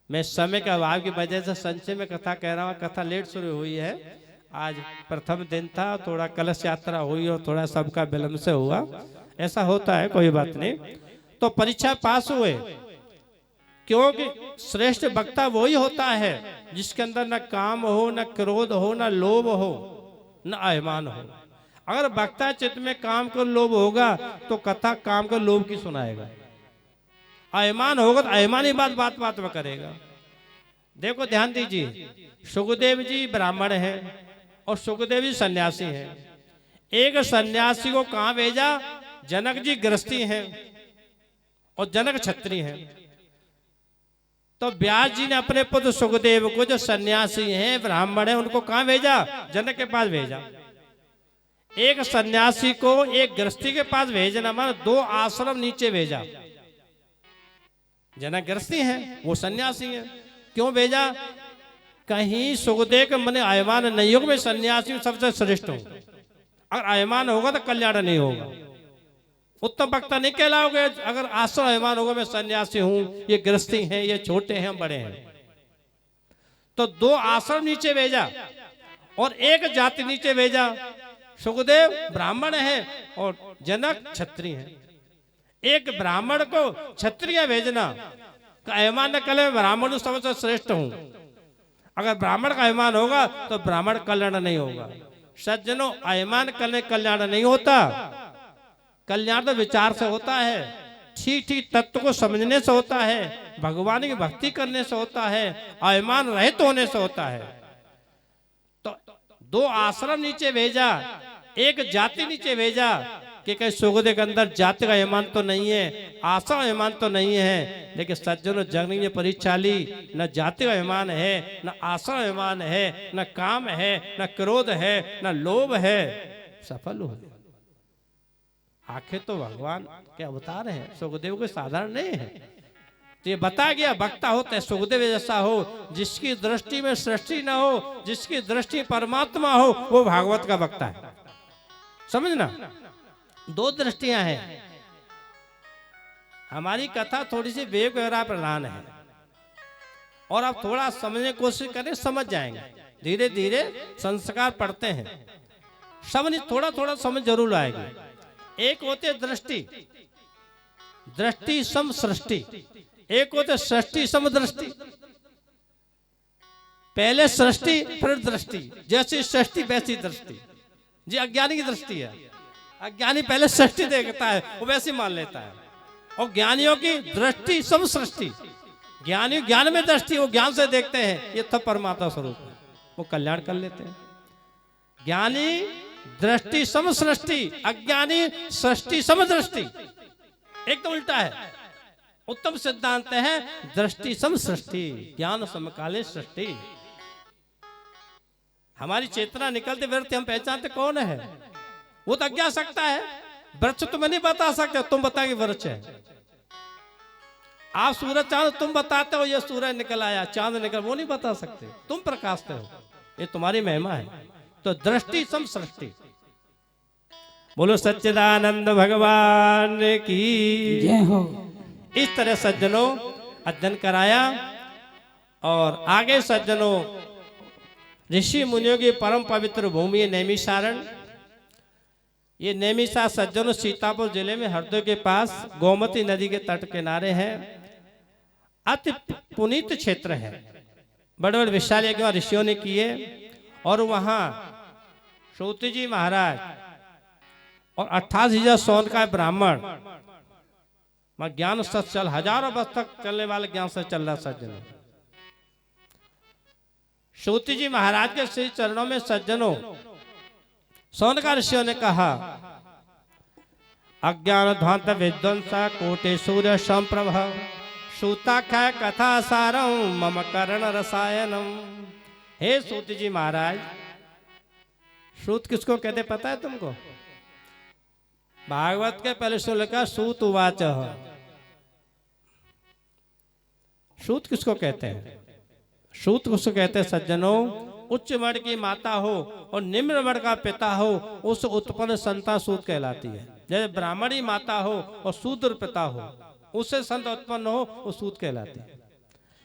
मैं समय के अभाव की वजह से संचय में कथा कह रहा हूँ, कथा लेट शुरू हुई है। आज प्रथम दिन था, थोड़ा कलश यात्रा हुई और थोड़ा सबका विलंब से हुआ, ऐसा होता है, कोई बात नहीं। तो परीक्षा पास हुए, क्योंकि श्रेष्ठ वक्ता वही होता है जिसके अंदर न काम हो, न क्रोध हो, न लोभ हो, न अभिमान हो। अगर वक्ता चित्त में काम को लोभ होगा तो कथा काम को लोभ की सुनाएगा। अभिमान होगा तो अभिमानी बात बात में करेगा। देखो ध्यान दीजिए, सुखदेव जी ब्राह्मण हैं और सुखदेव जी सन्यासी हैं। एक सन्यासी को कहां भेजा? जनक जी गृहस्थी हैं और जनक क्षत्रिय हैं। तो व्यास जी ने अपने पुत्र सुखदेव को, जो सन्यासी हैं, ब्राह्मण हैं, उनको कहां भेजा? जनक के पास भेजा। एक सन्यासी को एक गृहस्थी के पास भेजना माना 2 आश्रम नीचे भेजा। जनक गृहस्थी हैं, वो सन्यासी हैं। क्यों भेजा? कहीं सुखदेव के मन अभिमान नहीं होगा मैं सन्यासी सबसे श्रेष्ठ हूं। अगर अभिमान होगा तो कल्याण नहीं होगा, उत्तम वक्ता नहीं कहलाओगे। अगर आश्रम अभिमान होगा मैं सन्यासी हूं, ये गृहस्थी हैं, ये छोटे हैं, हम बड़े हैं। तो 2 आश्रम नीचे भेजा और एक जाति नीचे भेजा। सुखदेव ब्राह्मण है और जनक क्षत्रिय है। एक ब्राह्मण को क्षत्रिय भेजना, अभिमान न करे ब्राह्मण सबसे श्रेष्ठ हूं। अगर ब्राह्मण का अभिमान होगा तो ब्राह्मण कल्याण नहीं होगा। सज्जनों, अभिमान करने कल्याण नहीं होता, कल्याण तो विचार से होता है, ठीक तत्व को समझने से होता है, भगवान की भक्ति करने से होता है, अभिमान रहित होने से होता है। तो 2 आश्रम नीचे भेजा, एक जाति नीचे भेजा कि कहीं सुखदेव के अंदर जाति का अभिमान तो नहीं है, आश्रम अभिमान तो नहीं है। लेकिन सज्जनों, जगनी ने परीक्षा ली, न जाति का अभिमान है, न आश्रम अभिमान है, न काम है, न क्रोध है, न लोभ है, सफल हो। आखिर तो भगवान के अवतार है, सुखदेव कोई साधारण नहीं है। तो ये बता गया वक्ता होता है सुखदेव जैसा हो, जिसकी दृष्टि में सृष्टि न हो, जिसकी दृष्टि परमात्मा हो, वो भागवत का वक्ता है। समझना, 2 दृष्टियां हैं। हमारी कथा थोड़ी सी बेवकूफी प्रधान है और आप थोड़ा समझने की कोशिश करें, समझ जाएंगे। धीरे धीरे संस्कार पढ़ते हैं, समझ थोड़ा समझ जरूर आएगी। एक होते दृष्टि, दृष्टि सम सृष्टि, एक होते सृष्टि सम दृष्टि। पहले सृष्टि फिर दृष्टि, जैसी सृष्टि वैसी दृष्टि। जी अज्ञानी की दृष्टि है, अज्ञानी पहले सृष्टि देखता है, वो वैसी मान लेता है। और ज्ञानियों की दृष्टि सम सृष्टि, ज्ञानी ज्ञान में दृष्टि, वो ज्ञान से देखते हैं, ये तब परमात्मा स्वरूप है, वो कल्याण कर लेते हैं। ज्ञानी दृष्टि सम सृष्टि, अज्ञानी सृष्टि सम दृष्टि, एकदम उल्टा है। उत्तम सिद्धांत है दृष्टि सम सृष्टि, ज्ञान समकालीन सृष्टि। हमारी चेतना निकलते व्यर्थ हम पहचानते कौन है। वो तो अज्ञा सकता है, वृक्ष तुम्हें नहीं बता सकते, तुम बताओगे वृक्ष है। आप सूरज चांद तुम बताते हो ये सूरज निकल आया, चांद निकल, वो नहीं बता सकते, तुम प्रकाशते हो, ये तुम्हारी महिमा है। तो दृष्टि सम सृष्टि। बोलो सच्चिदानंद भगवान की जय हो। इस तरह सज्जनों अध्ययन कराया और आगे सज्जनों ऋषि मुनियों की परम पवित्र भूमि है नैमिषारण्य। ये नैमिषारण्य सज्जनों सीतापुर जिले में हरदोई के पास गोमती नदी के तट किनारे है। अति पुनीत क्षेत्र है, बड़े बड़े विशाल यज्ञ ऋषियों ने किए। और वहां सूत जी महाराज और 28,000 सौन का ब्राह्मण ज्ञान सच चल, हजारों वर्ष तक चलने वाले ज्ञान सच चल रहा सज्जनों। सूत जी महाराज के श्री चरणों में सज्जनों सौनका ऋषियों ने कहा, अज्ञान ध्वांत विध्वंस कोटि सूर्य संप्रभ सूताख्याय कथा सारम मम कर्ण रसायनम। हे सूत जी महाराज, सूत किसको कहते पता है तुमको? भागवत के पहले से लिखा सूत उवाच। सूत किसको कहते हैं? सूत किसको कहते हैं सज्जनों? उच्च वर्ण की माता हो और निम्न वर्ण का पिता हो, उस उत्पन्न संतान सूत कहलाती है। जैसे ब्राह्मणी माता हो और शूद्र पिता हो, उससे संत उत्पन्न हो, वो सूत कहलाती है।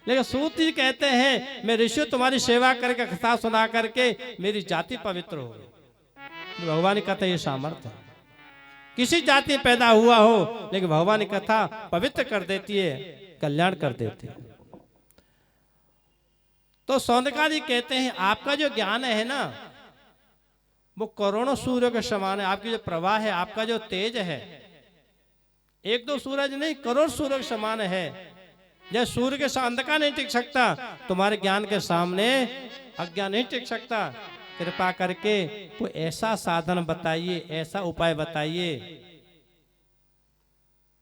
लेकिन सूत जी कहते हैं मैं ऋषि तुम्हारी सेवा करके कथा सुना करके मेरी जाति पवित्र हो गई। भगवान की कथा ये सामर्थ्य है। किसी जाति में पैदा हुआ हो लेकिन भगवान की कथा पवित्र कर देती है, कल्याण कर देती है। तो सौनकादि कहते हैं आपका जो ज्ञान है ना, वो करोड़ों सूर्य के समान है। आपकी जो प्रवाह है, आपका जो तेज है, एक दो सूरज नहीं, करोड़ सूर्य के समान है। जैसे सूर्य के साथ अंधकार नहीं टिक सकता, तुम्हारे ज्ञान के सामने अज्ञान नहीं टिक सकता। कृपा करके कोई ऐसा साधन बताइए, ऐसा उपाय बताइए।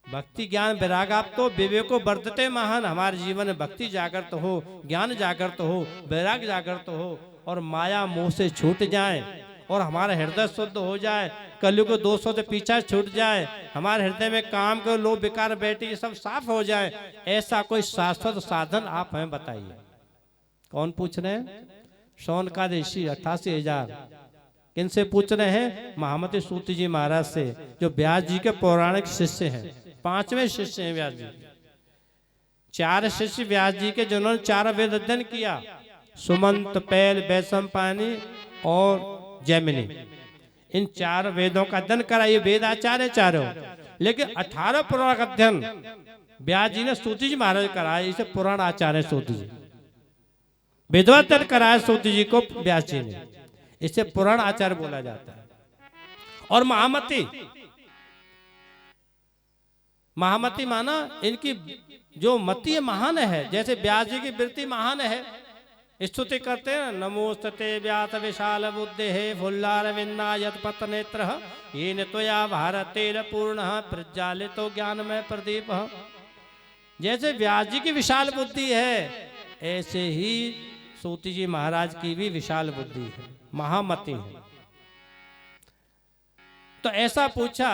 भक्ति ज्ञान वैराग आप तो विवेको वर्धते महान। हमारे जीवन में भक्ति जागृत हो, ज्ञान जागृत हो, वैराग जागृत हो और माया मोह से छूट जाए और हमारा हृदय शुद्ध हो जाए, कलयुग दोषों से पीछा छूट जाए, हमारे हृदय में काम के लोभ विकार बैठी ये सब साफ हो जाए। ऐसा कोई शाश्वत साधन आप हमें बताइए। कौन पूछ रहे हैं? शौनकादि ऋषि 88,000। किनसे पूछ रहे हैं? महामती सूत जी महाराज से, जो व्यास जी के पौराणिक शिष्य हैं। 5वें शिष्य हैं व्यास जी। 4 शिष्य व्यास जी के जिन्होंने 4 वेद अध्ययन किया, सुमंत, पैल, वैशंपायनी और जैमिनी। इन 4 वेदों का अध्ययन करा। ये वेद आचार्य चारों, लेकिन 18 पुराण का अध्ययन व्यास जी ने सूत जी महाराज कराया। इसे पुराण आचार्य सूत जी। वेदोत्तर कराया सूत जी को व्यास जी ने, इसे पुराण आचार्य बोला जाता है। और महामती, महामती माना इनकी जो मति महान है। जैसे व्यास जी की वृत्ति महान है, स्तुति करते हैं नमोस्तते व्यास विशाल बुद्धे हे फुल्लार विन्ना यत्पत नेत्र येन त्वया भारतेर पूर्ण प्रज्वालितो ज्ञानमय प्रदीप। जैसे व्यास जी की विशाल बुद्धि है, ऐसे ही सूत जी महाराज की भी विशाल बुद्धि है, महामति है। तो ऐसा पूछा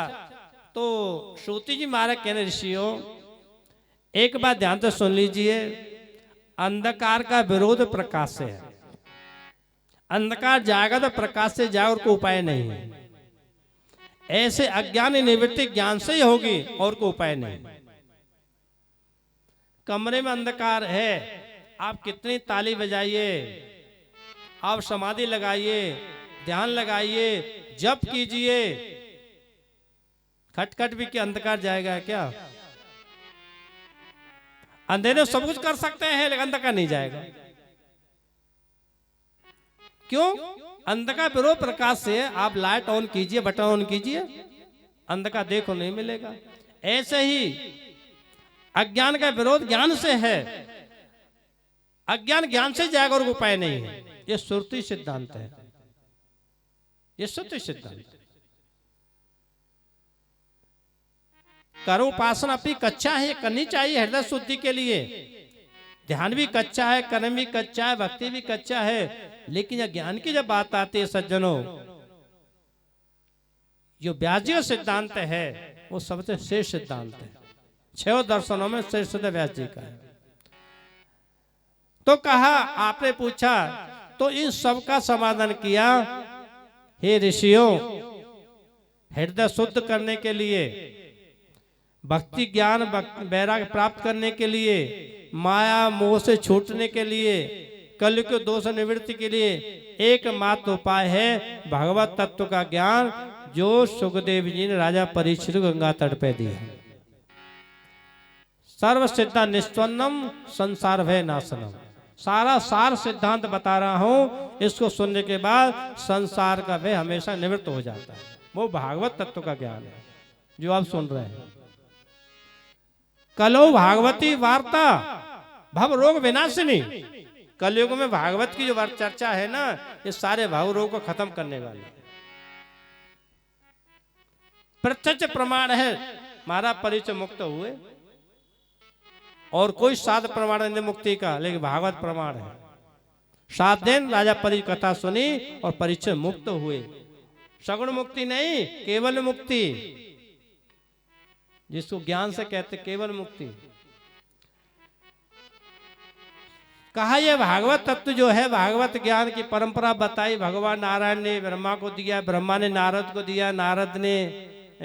तो सूत जी महाराज कहने ऋषियों एक बात ध्यान से सुन लीजिए, अंधकार का विरोध प्रकाश से है। अंधकार जाएगा तो प्रकाश से जाए और कोई उपाय नहीं है। ऐसे अज्ञान निवृत्ति ज्ञान से ही होगी और कोई उपाय नहीं। कमरे में अंधकार है, आप कितनी ताली बजाइए, आप समाधि लगाइए, ध्यान लगाइए, जप कीजिए, खटखट भी क्या अंधकार जाएगा क्या? अंधेरे सब कुछ कर सकते हैं लेकिन अंधकार नहीं जाएगा। क्यों? अंधकार विरोध प्रकाश से आप लाइट ऑन कीजिए, बटन ऑन कीजिए, अंधकार देखो नहीं मिलेगा। ऐसे ही अज्ञान का विरोध ज्ञान से है, अज्ञान ज्ञान से जाएगा और उपाय नहीं है। यह श्रुति सिद्धांत है, यह श्रुति सिद्धांत। करो उपासना अपनी कच्चा है, करनी चाहिए हृदय शुद्धि के लिए। ध्यान भी कच्चा है, कर्म भी कच्चा है, भक्ति भी कच्चा है। लेकिन यह ज्ञान की जब बात आती है सज्जनों, जो व्यास जी का सिद्धांत है वो सबसे श्रेष्ठ सिद्धांत है। 6 दर्शनों में श्रेष्ठ व्यास जी का है। तो कहा, आपने पूछा तो इन सब का समाधान किया। हे ऋषियों, हृदय शुद्ध करने के लिए, भक्ति ज्ञान वैराग्य प्राप्त करने के लिए, माया मोह से छूटने के लिए, कलयुग के दोष निवृत्ति के लिए एकमात्र उपाय है भगवत तत्व का ज्ञान, जो सुखदेव जी ने राजा परीक्षित को गंगा तट पे दिया। सर्व सिद्धा निस्वन्नम संसार भय नाशनम। सारा सार सिद्धांत बता रहा हूं, इसको सुनने के बाद संसार का भय हमेशा निवृत्त हो जाता है। वो भागवत तत्व का ज्ञान है जो आप सुन रहे हैं। कलो भागवती वार्ता भव रोग विनाशिनी। कलयुग में भागवत की जो चर्चा है ना, ये सारे भाव रोग को खत्म करने वाली है। प्रत्यक्ष प्रमाण है महाराज परिचय मुक्त हुए, और कोई साध प्रमाण नहीं मुक्ति का, लेकिन भागवत प्रमाण है। 7 दिन राजा परी कथा सुनी और परिचय मुक्त हुए। सगुण मुक्ति नहीं, केवल मुक्ति, जिसको ज्ञान से कहते केवल मुक्ति। कहा यह भागवत तत्व जो है, भागवत ज्ञान की परंपरा बताई। भगवान नारायण ने ब्रह्मा को दिया, ब्रह्मा ने नारद को दिया, नारद ने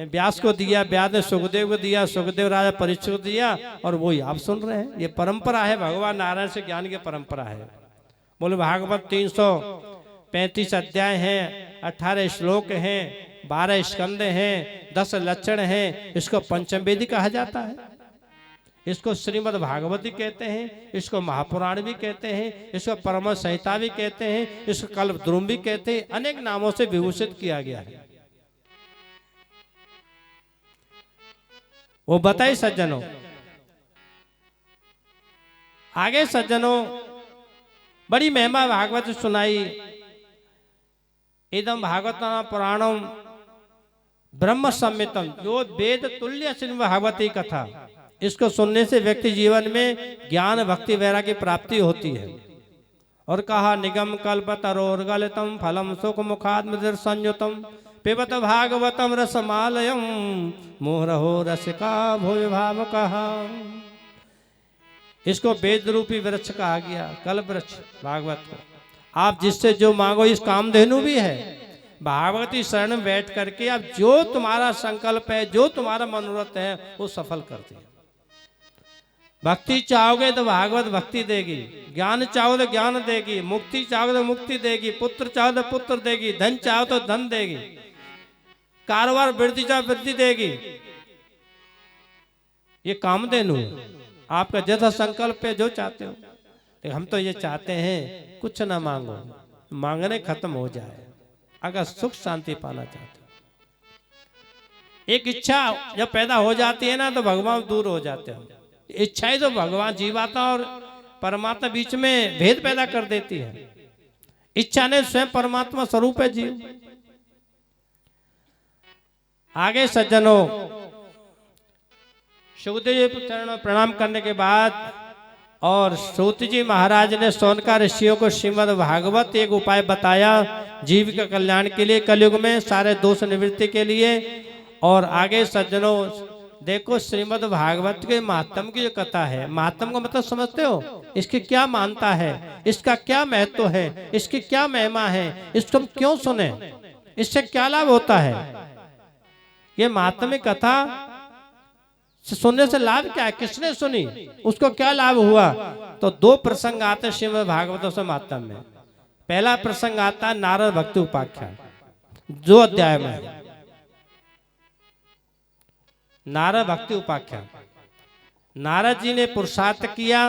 व्यास को दिया, व्यास ने सुखदेव को दिया, सुखदेव राजा परीक्षित को दिया, और वही आप सुन रहे हैं। ये परंपरा है, भगवान नारायण से ज्ञान की परंपरा है। बोले भागवत 335 अध्याय हैं, 18 श्लोक हैं, 12 स्कंद हैं, 10 लक्षण हैं। इसको पंचम वेदी कहा जाता है, इसको श्रीमद् भागवती कहते हैं, इसको महापुराण भी कहते हैं, इसको परम संहिता भी कहते हैं, इसको कल्पद्रुम भी कहते हैं। अनेक नामों से विभूषित किया गया है। वो बताई सज्जनों। आगे सज्जनों बड़ी महिमा भागवत सुनाई। इदम भागवतम पुराणम ब्रह्म सम्मितम, जो वेद तुल्य श्रीमद् भागवती कथा। इसको सुनने से व्यक्ति जीवन में ज्ञान भक्ति वैराग्य की प्राप्ति होती है। और कहा निगम कल्पतरोर्गलितम फलम सुख मुखात्म संयुतम पिबत भागवतम रसमालयम मोहरहो रसिका भूय भाव कहा। इसको वेद रूपी वृक्ष कहा गया, कल्प वृक्ष भागवत को। आप जिससे जो मांगो, इस कामधेनु भी है। भागवती शरण में बैठ करके आप जो तुम्हारा संकल्प है, जो तुम्हारा मनोरथ है, वो सफल करती है। भक्ति चाहोगे तो भागवत भक्ति देगी, ज्ञान चाहो तो ज्ञान देगी, मुक्ति चाहो तो मुक्ति देगी, पुत्र चाहो तो पुत्र देगी, धन चाहो तो धन देगी, कारोबार वृद्धि चाहो वृद्धि देगी। ये कामधेनु है। आपका जैसा संकल्प है, जो चाहते हो। लेकिन हम तो ये चाहते हैं कुछ ना मांगो, मांगने खत्म हो जाए। अगर सुख शांति पाना चाहते हो, एक इच्छा जब पैदा हो जाती है ना, तो भगवान दूर हो जाते हो। इच्छाएं तो भगवान जीवात्मा और परमात्मा बीच में भेद पैदा कर देती है। इच्छा ने स्वयं परमात्मा स्वरूप है जीव। आगे सज्जनों, सुखदेव जी चरणों में प्रणाम करने के बाद और सूत जी महाराज ने सोनका ऋषियों को श्रीमद् भागवत एक उपाय बताया जीव के कल्याण के लिए, कलयुग में सारे दोष निवृत्ति के लिए। और आगे सज्जनों देखो, श्रीमद् भागवत के महात्म की जो कथा है, महात्म का मतलब समझते हो? इसकी क्या मानता है, इसका क्या महत्व है, इसकी क्या महिमा है, इसको हम क्यों सुने, इससे क्या लाभ होता है। ये महात्म कथा सुनने से लाभ क्या है, किसने सुनी, उसको क्या लाभ हुआ। तो 2 प्रसंग आते हैं श्रीमद् भागवत से महात्म में। पहला प्रसंग आता है नारद भक्ति उपाख्यान, 2 अध्याय में है। नारद भक्ति उपाख्यान। नारद जी ने पुरुषार्थ किया,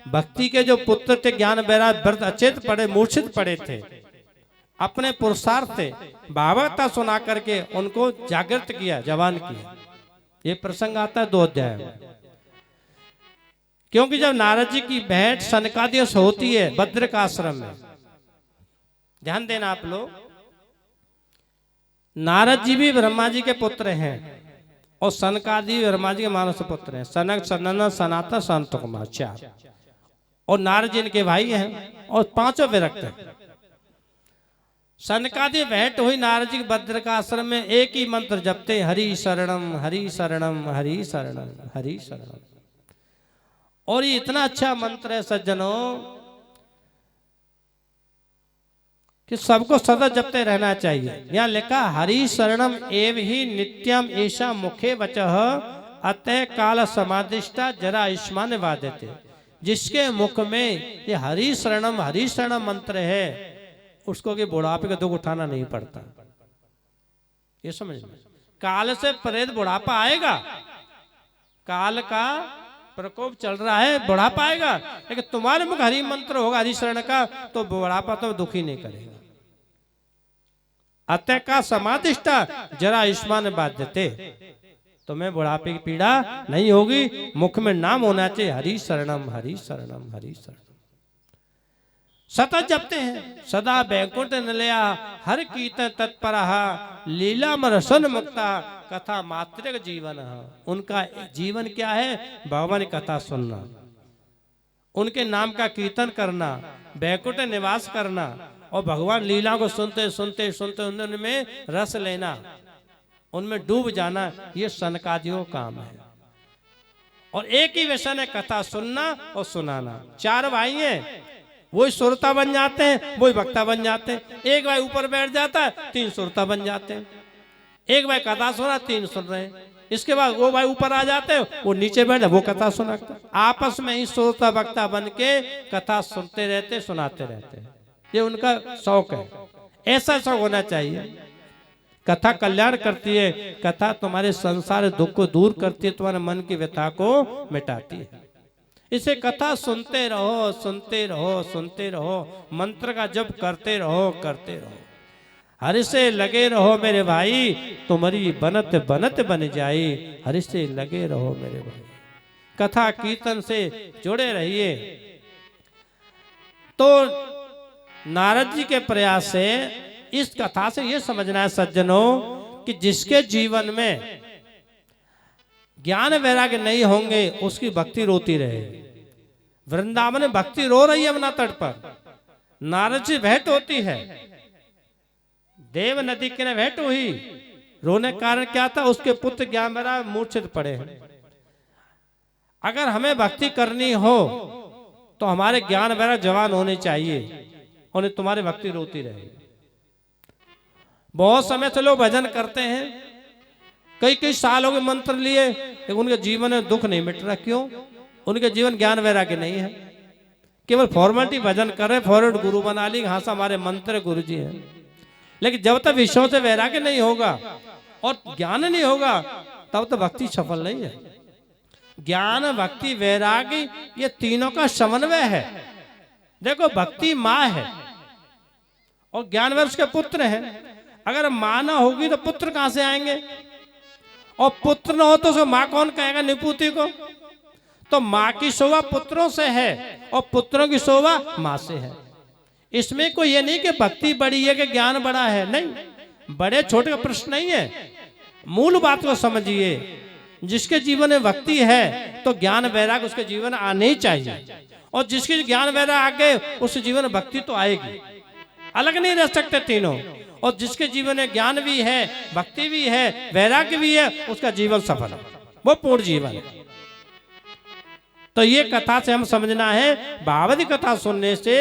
भक्ति के जो पुत्र थे ज्ञान वैराग्य व्रत अचेत पड़े, मूर्छित पड़े थे, अपने पुरुषार्थ से भागवता सुना करके उनको जागृत किया, जवान किया। ये प्रसंग आता है 2 अध्याय में। क्योंकि जब नारद जी की भेंट सनकादि से होती है बद्रिक आश्रम में, ध्यान देना आप लोग, नारद जी भी ब्रह्मा जी के पुत्र हैं और सनकादि ब्रह्मा जी के मानस पुत्र हैं। सनक, सनन, सनातन, संतकुमार 4, और नारद जी इनके भाई हैं और 5 विरक्त हैं। सनकादि भेंट हुई नारद जी के बद्रिकाश्रम में, एक ही मंत्र जपते, हरि शरणम हरि शरणम हरि शरणम हरि शरणम। और ये इतना अच्छा मंत्र है सज्जनों कि सबको सदा जपते रहना चाहिए। यहाँ लिखा हरि शरणम एव ही नित्यम ऐसा मुखे वचः अतः काल समाधिष्ठा जरा आयुष्मान वाद्यते। जिसके मुख में ये हरि शरणम मंत्र है, उसको कि बुढ़ापे का दुख उठाना नहीं पड़ता। ये समझ में, काल से प्रेरित बुढ़ापा आएगा, काल का प्रकोप चल रहा है, बुढ़ापा आएगा, लेकिन तुम्हारे मुख हरि मंत्र होगा, हरि शरण का, तो बुढ़ापा तो दुखी नहीं करेगा। अतः का समाधिष्ठा जरा आयुष्मान बाध्यते, तुम्हें बुढ़ापे की पीड़ा नहीं होगी। मुख में नाम होना चाहिए हरि शरणम हरि शरणम हरि शरणम। सतत जपते हैं। सदा बैकुंठ निलया हर कीर्तन तत्पर लीला रसन मुक्ता कथा मात्रिक जीवन। उनका जीवन क्या है? भगवान की कथा सुनना, उनके नाम का कीर्तन करना, बैकुंठ निवास करना और भगवान लीला को सुनते सुनते सुनते उनमें रस लेना, उनमें डूब जाना, ये सनकादियों का काम है। और एक ही व्यसन है, कथा सुनना और सुनाना। 4 भाई हैं, वही श्रोता बन जाते हैं, वही वक्ता बन जाते हैं। एक भाई ऊपर बैठ जाता है, 3 श्रोता बन जाते हैं। एक भाई कथा सुना, 3 सुन रहे हैं। इसके बाद वो भाई ऊपर आ जाते हैं, वो नीचे बैठे, वो कथा सुनाते। आपस में ही श्रोता वक्ता बन के कथा सुनते रहते, सुनाते रहते हैं। ये उनका शौक है, ऐसा शौक होना चाहिए। कथा कल्याण करती है, कथा तुम्हारे संसार दुख को दूर करती है, तुम्हारे मन की व्यथा को मिटाती है। इसे कथा सुनते रहो, सुनते रहो, सुनते रहो, मंत्र का जप करते रहो, करते रहो। हरि से लगे रहो मेरे भाई, तुम्हारी बनत बनत बन जाई। हरि से लगे रहो मेरे भाई, कथा कीर्तन से जुड़े रहिए। तो नारद जी के प्रयास से इस कथा से यह समझना है सज्जनों कि जिसके जीवन में ज्ञान वैराग्य नहीं होंगे उसकी भक्ति रोती रहेगी। वृंदावन में भक्ति रो रही है यमुना तट पर, नारद जी भेंट होती है, देव नदी के भेंट हुई। रोने का कारण क्या था? उसके पुत्र ज्ञान वैराग्य मूर्छित पड़े हैं। अगर हमें भक्ति करनी हो तो हमारे ज्ञान वैराग्य जवान होने चाहिए, और तुम्हारी भक्ति रोती रहेगी। बहुत समय से लोग भजन करते हैं, कई कई सालों के मंत्र लिए, लेकिन उनके जीवन में दुख नहीं मिट रहा। क्यों? उनके जीवन ज्ञान वैराग्य नहीं है, केवल फॉर्मेलिटी भजन कर रहे, फॉरवर्ड गुरु बना ली, हाँ हमारे मंत्र गुरु जी हैं। लेकिन जब तक विषयों से वैराग्य नहीं होगा और ज्ञान नहीं होगा तब तक भक्ति सफल नहीं है। ज्ञान भक्ति वैराग्य ये तीनों का समन्वय है। देखो भक्ति माँ है और ज्ञान वैराग्य उसके पुत्र है। अगर माँ ना होगी तो पुत्र कहां से आएंगे? और पुत्र ना हो तो उसको माँ कौन कहेगा निपुति को? तो माँ की शोभा पुत्रों से है और पुत्रों की शोभा माँ से है। इसमें कोई ये नहीं कि भक्ति बड़ी है कि ज्ञान बड़ा है, नहीं, बड़े छोटे का प्रश्न नहीं है। मूल बात को समझिए, जिसके जीवन में भक्ति है तो ज्ञान वैराग्य उसके जीवन आने ही चाहिए, और जिसके ज्ञान वैराग्य आ गए उस जीवन में भक्ति तो आएगी, अलग नहीं रह सकते तीनों। और जिसके जीवन में ज्ञान भी है, भक्ति भी है, वैराग्य भी है, उसका जीवन सफल है, वो पूर्ण जीवन है। तो ये कथा से हम समझना है, भागवत कथा सुनने से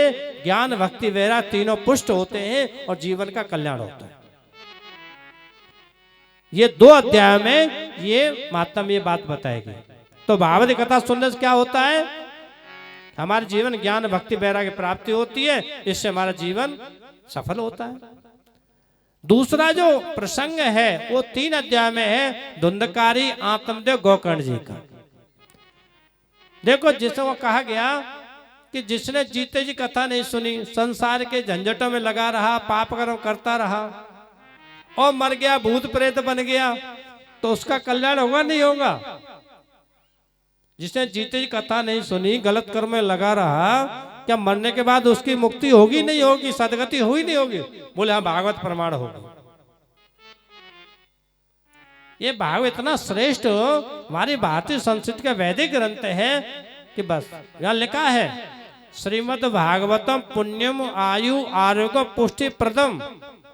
ज्ञान भक्ति वैराग्य तीनों पुष्ट होते हैं और जीवन का कल्याण होता है। ये 2 अध्याय में ये महात्मा ये बात बताएगी। तो भागवत कथा सुनने से क्या होता है? हमारे जीवन ज्ञान भक्ति वैराग्य की प्राप्ति होती है, इससे हमारा जीवन सफल होता है। दूसरा जो प्रसंग है वो 3 अध्याय में है, धुंधकारी आत्मदेव गोकर्ण जी का। देखो जिसे वो कहा गया कि जिसने जीते जी कथा नहीं सुनी, संसार के झंझटों में लगा रहा, पाप कर्म करता रहा और मर गया, भूत प्रेत बन गया, तो उसका कल्याण होगा नहीं होगा? जिसने जीते जी कथा नहीं सुनी, गलत कर्म में लगा रहा, क्या मरने के बाद उसकी मुक्ति होगी नहीं होगी, सदगति हुई नहीं होगी? बोले हाँ भागवत प्रमाण होगी। ये भागवत इतना श्रेष्ठ हमारी भारतीय संस्कृति का वैदिक ग्रंथ है कि बस यहाँ लिखा है, श्रीमद् भागवतम पुण्यम आयु आरोग्य पुष्टि प्रदम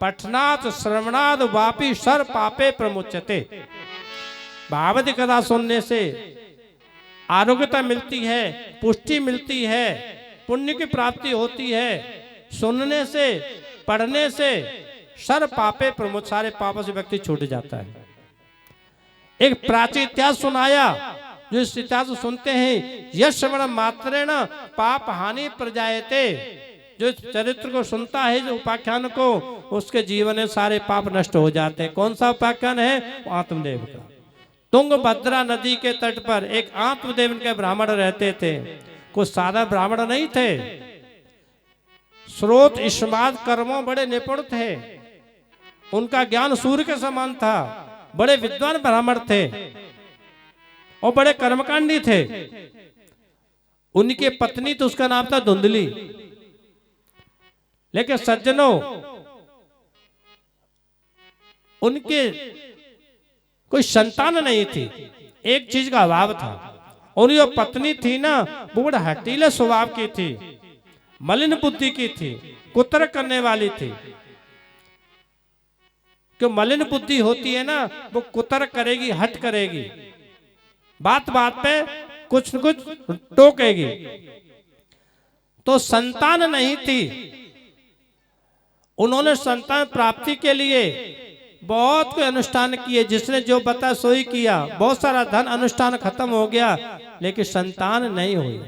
पठनात् श्रवणाद वापी सर पापे प्रमुच्यते। भागवत कथा सुनने से आरोग्यता मिलती है, पुष्टि मिलती है, पुण्य की प्राप्ति होती है। सुनने से, पढ़ने से सर पापे प्रमुच, सारे पापों से व्यक्ति छूट जाता है। एक प्राचीन इतिहास सुनाया, जो इस इतिहास सुनते हैं, यश श्रवण मात्रेण पाप हानि प्रजायते। जो चरित्र को सुनता है, जो उपाख्यान को, उसके जीवन में सारे पाप नष्ट हो जाते हैं। कौन सा उपाख्यान है? आत्मदेव का। तुंगभद्रा नदी के तट पर एक आत्मदेव के ब्राह्मण रहते थे। कुछ सादा ब्राह्मण नहीं थे, स्रोत इस्माद कर्मों बड़े निपुण थे, उनका ज्ञान सूर्य के समान था, बड़े विद्वान ब्राह्मण थे और बड़े कर्मकांडी थे। उनकी पत्नी तो उसका नाम था धुंधली, लेकिन सज्जनों, उनके कोई संतान नहीं थी, एक चीज का अभाव था। उनकी जो पत्नी थी ना, वो बड़ा हठीले स्वभाव की थी, मलिन बुद्धि की थी, कुतर्क करने वाली थी। क्यों मलिन बुद्धि होती है ना, वो कुतर्क करेगी, हट करेगी, बात बात पे कुछ न कुछ टोकेगी। तो संतान नहीं थी। उन्होंने संतान प्राप्ति के लिए बहुत कोई अनुष्ठान किए, जिसने जो बता सो ही किया, बहुत सारा धन अनुष्ठान खत्म हो गया, लेकिन संतान नहीं हुई।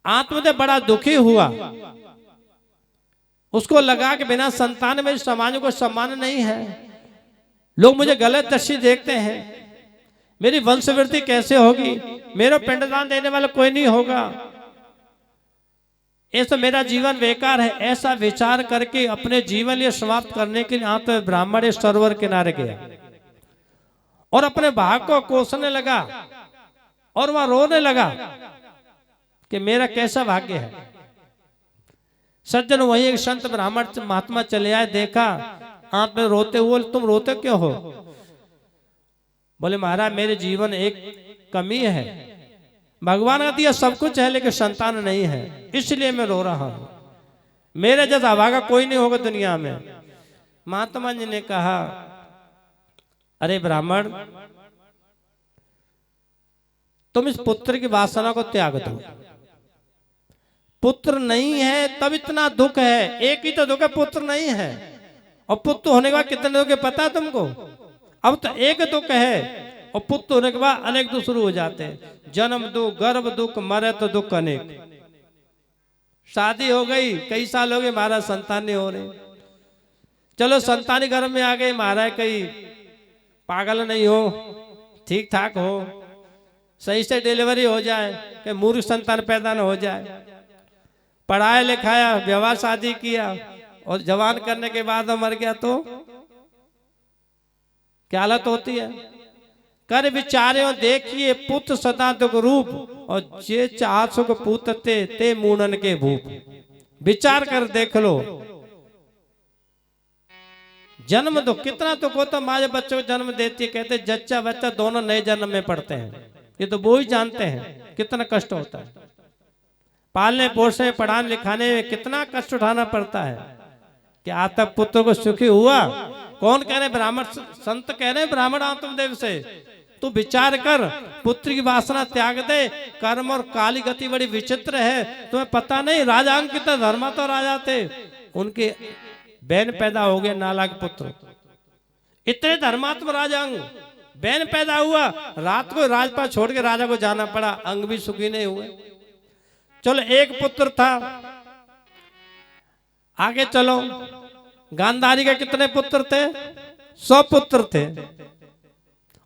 आत्मदेव बड़ा दुखी हुआ, उसको लगा कि बिना संतान में समाज को सम्मान नहीं है, लोग मुझे गलत दृष्टि देखते हैं, मेरी वंशवृद्धि कैसे होगी, मेरा पिंडदान देने वाला कोई नहीं होगा, ऐसा मेरा जीवन बेकार है। ऐसा विचार करके अपने जीवन ये समाप्त करने के लिए आते ब्राह्मण सरोवर किनारे गया और अपने भाग को कोसने लगा और वह रोने लगा कि मेरा कैसा भाग्य है। सज्जन, वही एक संत ब्राह्मण महात्मा चले आए, देखा आंख में रोते हुए, तुम रोते क्यों हो? बोले महाराज मेरे जीवन एक कमी है, भगवान का दिया सब कुछ है लेकिन संतान नहीं है, इसलिए मैं रो रहा हूं, मेरे जैसा अभागा कोई नहीं होगा दुनिया में। महात्मा जी ने कहा, अरे ब्राह्मण, तुम इस पुत्र की वासना को त्याग दो। पुत्र नहीं है तब इतना दुख है, एक ही तो दुख है, पुत्र नहीं है। और पुत्र होने के बाद कितने दुख है पता है तुमको? अब तो एक दुख है और पुत्र होने के बाद अनेक दुख शुरू हो जाते हैं। जन्म दुख, गर्भ दुख, मरे तो दुख अनेक। शादी हो गई, कई साल हो गए, महाराज संतान नहीं हो रहे। चलो संतानी गर्भ में आ गए, महाराज कहीं पागल नहीं हो, ठीक ठाक हो, सही से डिलीवरी हो जाए, कि मूर्ख संतान पैदा न हो जाए। पढ़ाया लिखाया, विवाह शादी किया और जवान करने के बाद मर गया तो क्या हालत होती है? कर विचारे देखिए पुत्र सदा दुख रूप, और जे चाह सुख पुत्र ते मूनन के भूप। विचार कर देख लो, जन्म दो कितना दुख होता। माँ जब बच्चों को जन्म देती है, कहते जच्चा बच्चा दोनों नए जन्म में पड़ते हैं, ये तो वो ही जानते हैं कितना कष्ट होता है। पालने पोषने पढ़ाने लिखाने में कितना कष्ट उठाना पड़ता है कि आज तक पुत्र को सुखी हुआ। कौन कह रहे? ब्राह्मण संत कह रहे ब्राह्मण आत्मदेव से, तू विचार कर, पुत्र की वासना त्याग दे। कर्म और काली गति बड़ी विचित्र है, तुम्हें पता नहीं? राजांग कितना धर्मा तो राजा थे, उनके बहन पैदा हो गए नालायक पुत्र। इतने धर्मात्म राजांग, बहन पैदा हुआ, रात को राजपाट छोड़ के राजा को जाना पड़ा, अंग भी सुखी नहीं हुए। चलो एक पुत्र था, आगे चलो, गांधारी के कितने पुत्र थे? 100 पुत्र थे,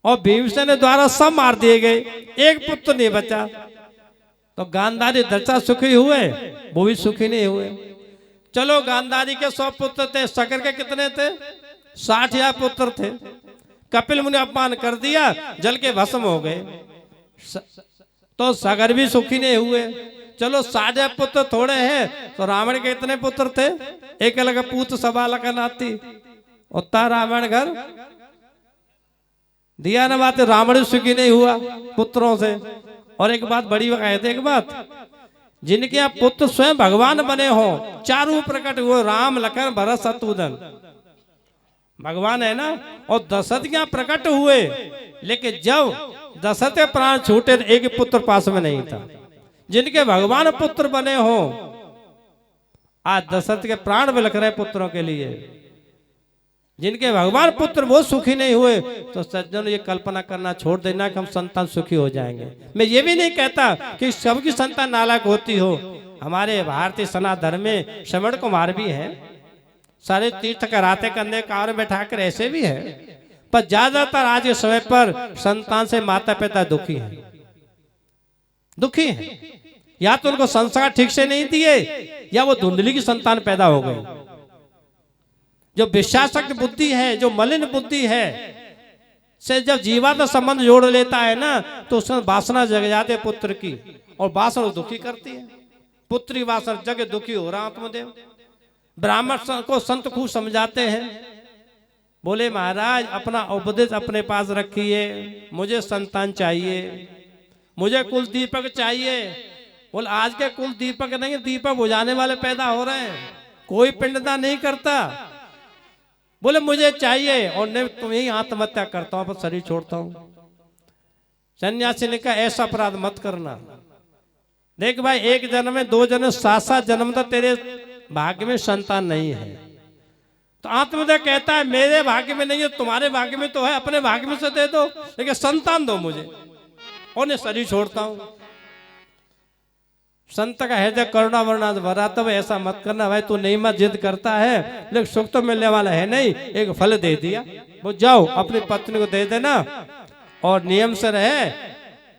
और भीमसेन द्वारा सब मार दिए गए, एक पुत्र नहीं बचा। तो गांधारी दशा सुखी हुए, वो भी सुखी नहीं हुए। चलो गांधारी के 100 पुत्र थे, सगर के कितने थे? 60,000 पुत्र थे। कपिल मुनि अपमान कर दिया, जल के भस्म हो गए, तो सगर भी सुखी नहीं हुए। चलो 60 पुत्र थोड़े हैं, तो रावण के कितने पुत्र थे? एक अलग पूत सभा लगा नाती, उत्ता रावण घर दिया न बात, रावण सुखी नहीं हुआ पुत्रों से। और एक बात बड़ी कहते, एक बात, जिनके यहाँ पुत्र स्वयं भगवान बने हो, चारों प्रकट हुए, राम लखन भरत शत्रुघ्न, भगवान है ना। और दशरथ यहाँ प्रकट हुए, लेकिन जब दशरथ के प्राण छूटे तो एक पुत्र पास में नहीं था। जिनके भगवान पुत्र बने हो, आज दशरथ के प्राण बिलख रहे पुत्रों के लिए। जिनके भगवान पुत्र वो सुखी नहीं हुए, तो सज्जन ये कल्पना करना छोड़ देना कि हम संतान सुखी हो जाएंगे। मैं ये भी नहीं कहता कि सबकी संतान नालायक होती हो। हमारे भारतीय सनातन धर्म में श्रवण कुमार भी है, सारे तीर्थ कराते कंधे कार बैठा कर ऐसे भी है, पर ज्यादातर आज के समय पर संतान से माता पिता दुखी है, दुखी है। या तो उनको संस्कार ठीक से नहीं दिए, या वो धुंधली की संतान पैदा हो गई। जो विश्वासक बुद्धि है, जो मलिन बुद्धि है, से जब जीवात्मा संबंध जोड़ लेता है ना, तो उसमें वासना जग जाती है पुत्र की, और वासना दुखी करती है। पुत्री वासर जग दुखी हो रहा आत्मदेव। ब्राह्मण को संत खूब समझाते हैं, बोले महाराज अपना उपदेश अपने पास रखिए, मुझे संतान चाहिए, मुझे कुल दीपक चाहिए। बोले आज के कुल दीपक नहीं, दीपक बुझाने वाले पैदा हो रहे हैं, कोई पिंडदान नहीं करता। बोले मुझे चाहिए और नहीं तुम्हें ही आत्महत्या करता हूं, शरीर छोड़ता हूं। सन्यासी ने कहा ऐसा अपराध मत करना। देख भाई, एक जन्म में, 2 जन्म, 7-7 जन्म तक तेरे भाग्य में संतान नहीं है। तो आत्मदेव कहता है मेरे भाग्य में नहीं है, तुम्हारे भाग्य में तो है, अपने भाग्य में से दे दो, लेकिन संतान दो मुझे और मैं शरीर छोड़ता हूं। संत का हृदय करुणा वरुणा भरा, तब ऐसा मत करना भाई, तू नहीं मत जिद करता है, लेकिन सुख तो मिलने वाला है नहीं। एक फल दे दिया, वो जाओ अपनी पत्नी को दे देना और नियम से रहे,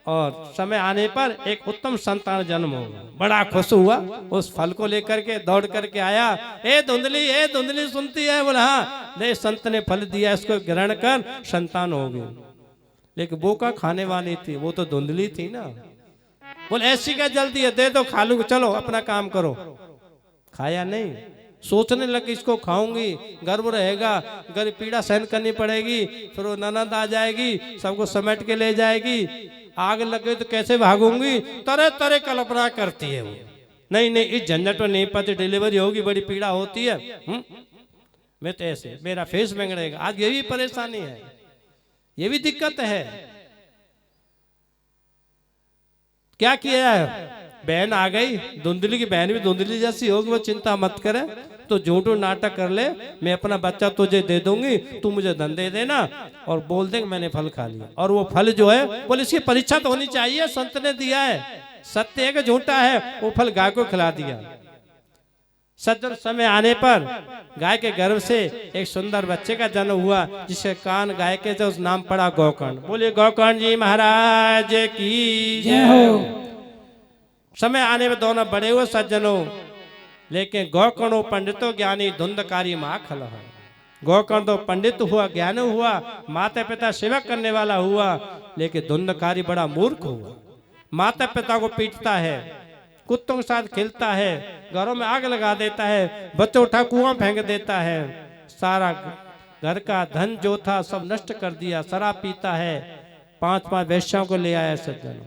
और समय आने पर एक उत्तम संतान जन्म होगा। बड़ा खुश हुआ, उस फल को लेकर के दौड़ करके आया। ए धुंधली सुनती है? बोला हाँ, नहीं संत ने फल दिया, इसको ग्रहण कर, संतान होगी। लेकिन वो का खाने वाली थी, वो तो धुंधली थी ना। बोले ऐसी क्या जल्दी है, दे दो खा लूंगा, चलो अपना काम करो। खाया नहीं, सोचने लगी इसको खाऊंगी, गर्व रहेगा, गर्व पीड़ा सहन करनी पड़ेगी, फिर वो ननद आ जाएगी, सबको समेट के ले जाएगी, आग लग गई तो कैसे भागूंगी, तरह तरह कल्पना करती है वो। नहीं नहीं, इस झंझट में नहीं पाती, डिलीवरी होगी, बड़ी पीड़ा होती है। मैं तो ऐसे, मेरा फेस बिगड़ेगा। आज ये भी परेशानी है, ये भी दिक्कत है। क्या किया है, बहन आ गई, धुंधली की बहन भी धुंधली जैसी होगी, वो चिंता मत करे, तो झूठो नाटक कर ले, मैं अपना बच्चा तुझे दे दूंगी, तू मुझे धन दे देना, और बोल दे मैंने फल खा लिया। और वो फल जो है, बोले इसकी परीक्षा तो होनी चाहिए, संत ने दिया है, सत्य है कि झूठा है। वो फल गाय को खिला दिया। सज्जन समय आने पर गाय के गर्भ से एक सुंदर बच्चे का जन्म हुआ, जिसके कान गाय के जो उस नाम पड़ा गौकर्ण। बोले गौकर्ण जी महाराज की जय हो। समय आने में दोनों बड़े हुए सज्जनों, लेकिन गौकर्ण पंडितो ज्ञानी धुंधकारी माखल है। गौकर्ण तो पंडित हुआ, ज्ञान हुआ, माता पिता सेवा करने वाला हुआ, लेकिन धुंधकारी बड़ा मूर्ख हुआ। माता पिता को पीटता है, कुत्तों के साथ खेलता है, घरों में आग लगा देता है, बच्चों उठा कुआं फेंक देता है, सारा घर का धन जो था सब नष्ट कर दिया, शराब पीता है, 5-5 वेश्याओं को ले आया सज्जन।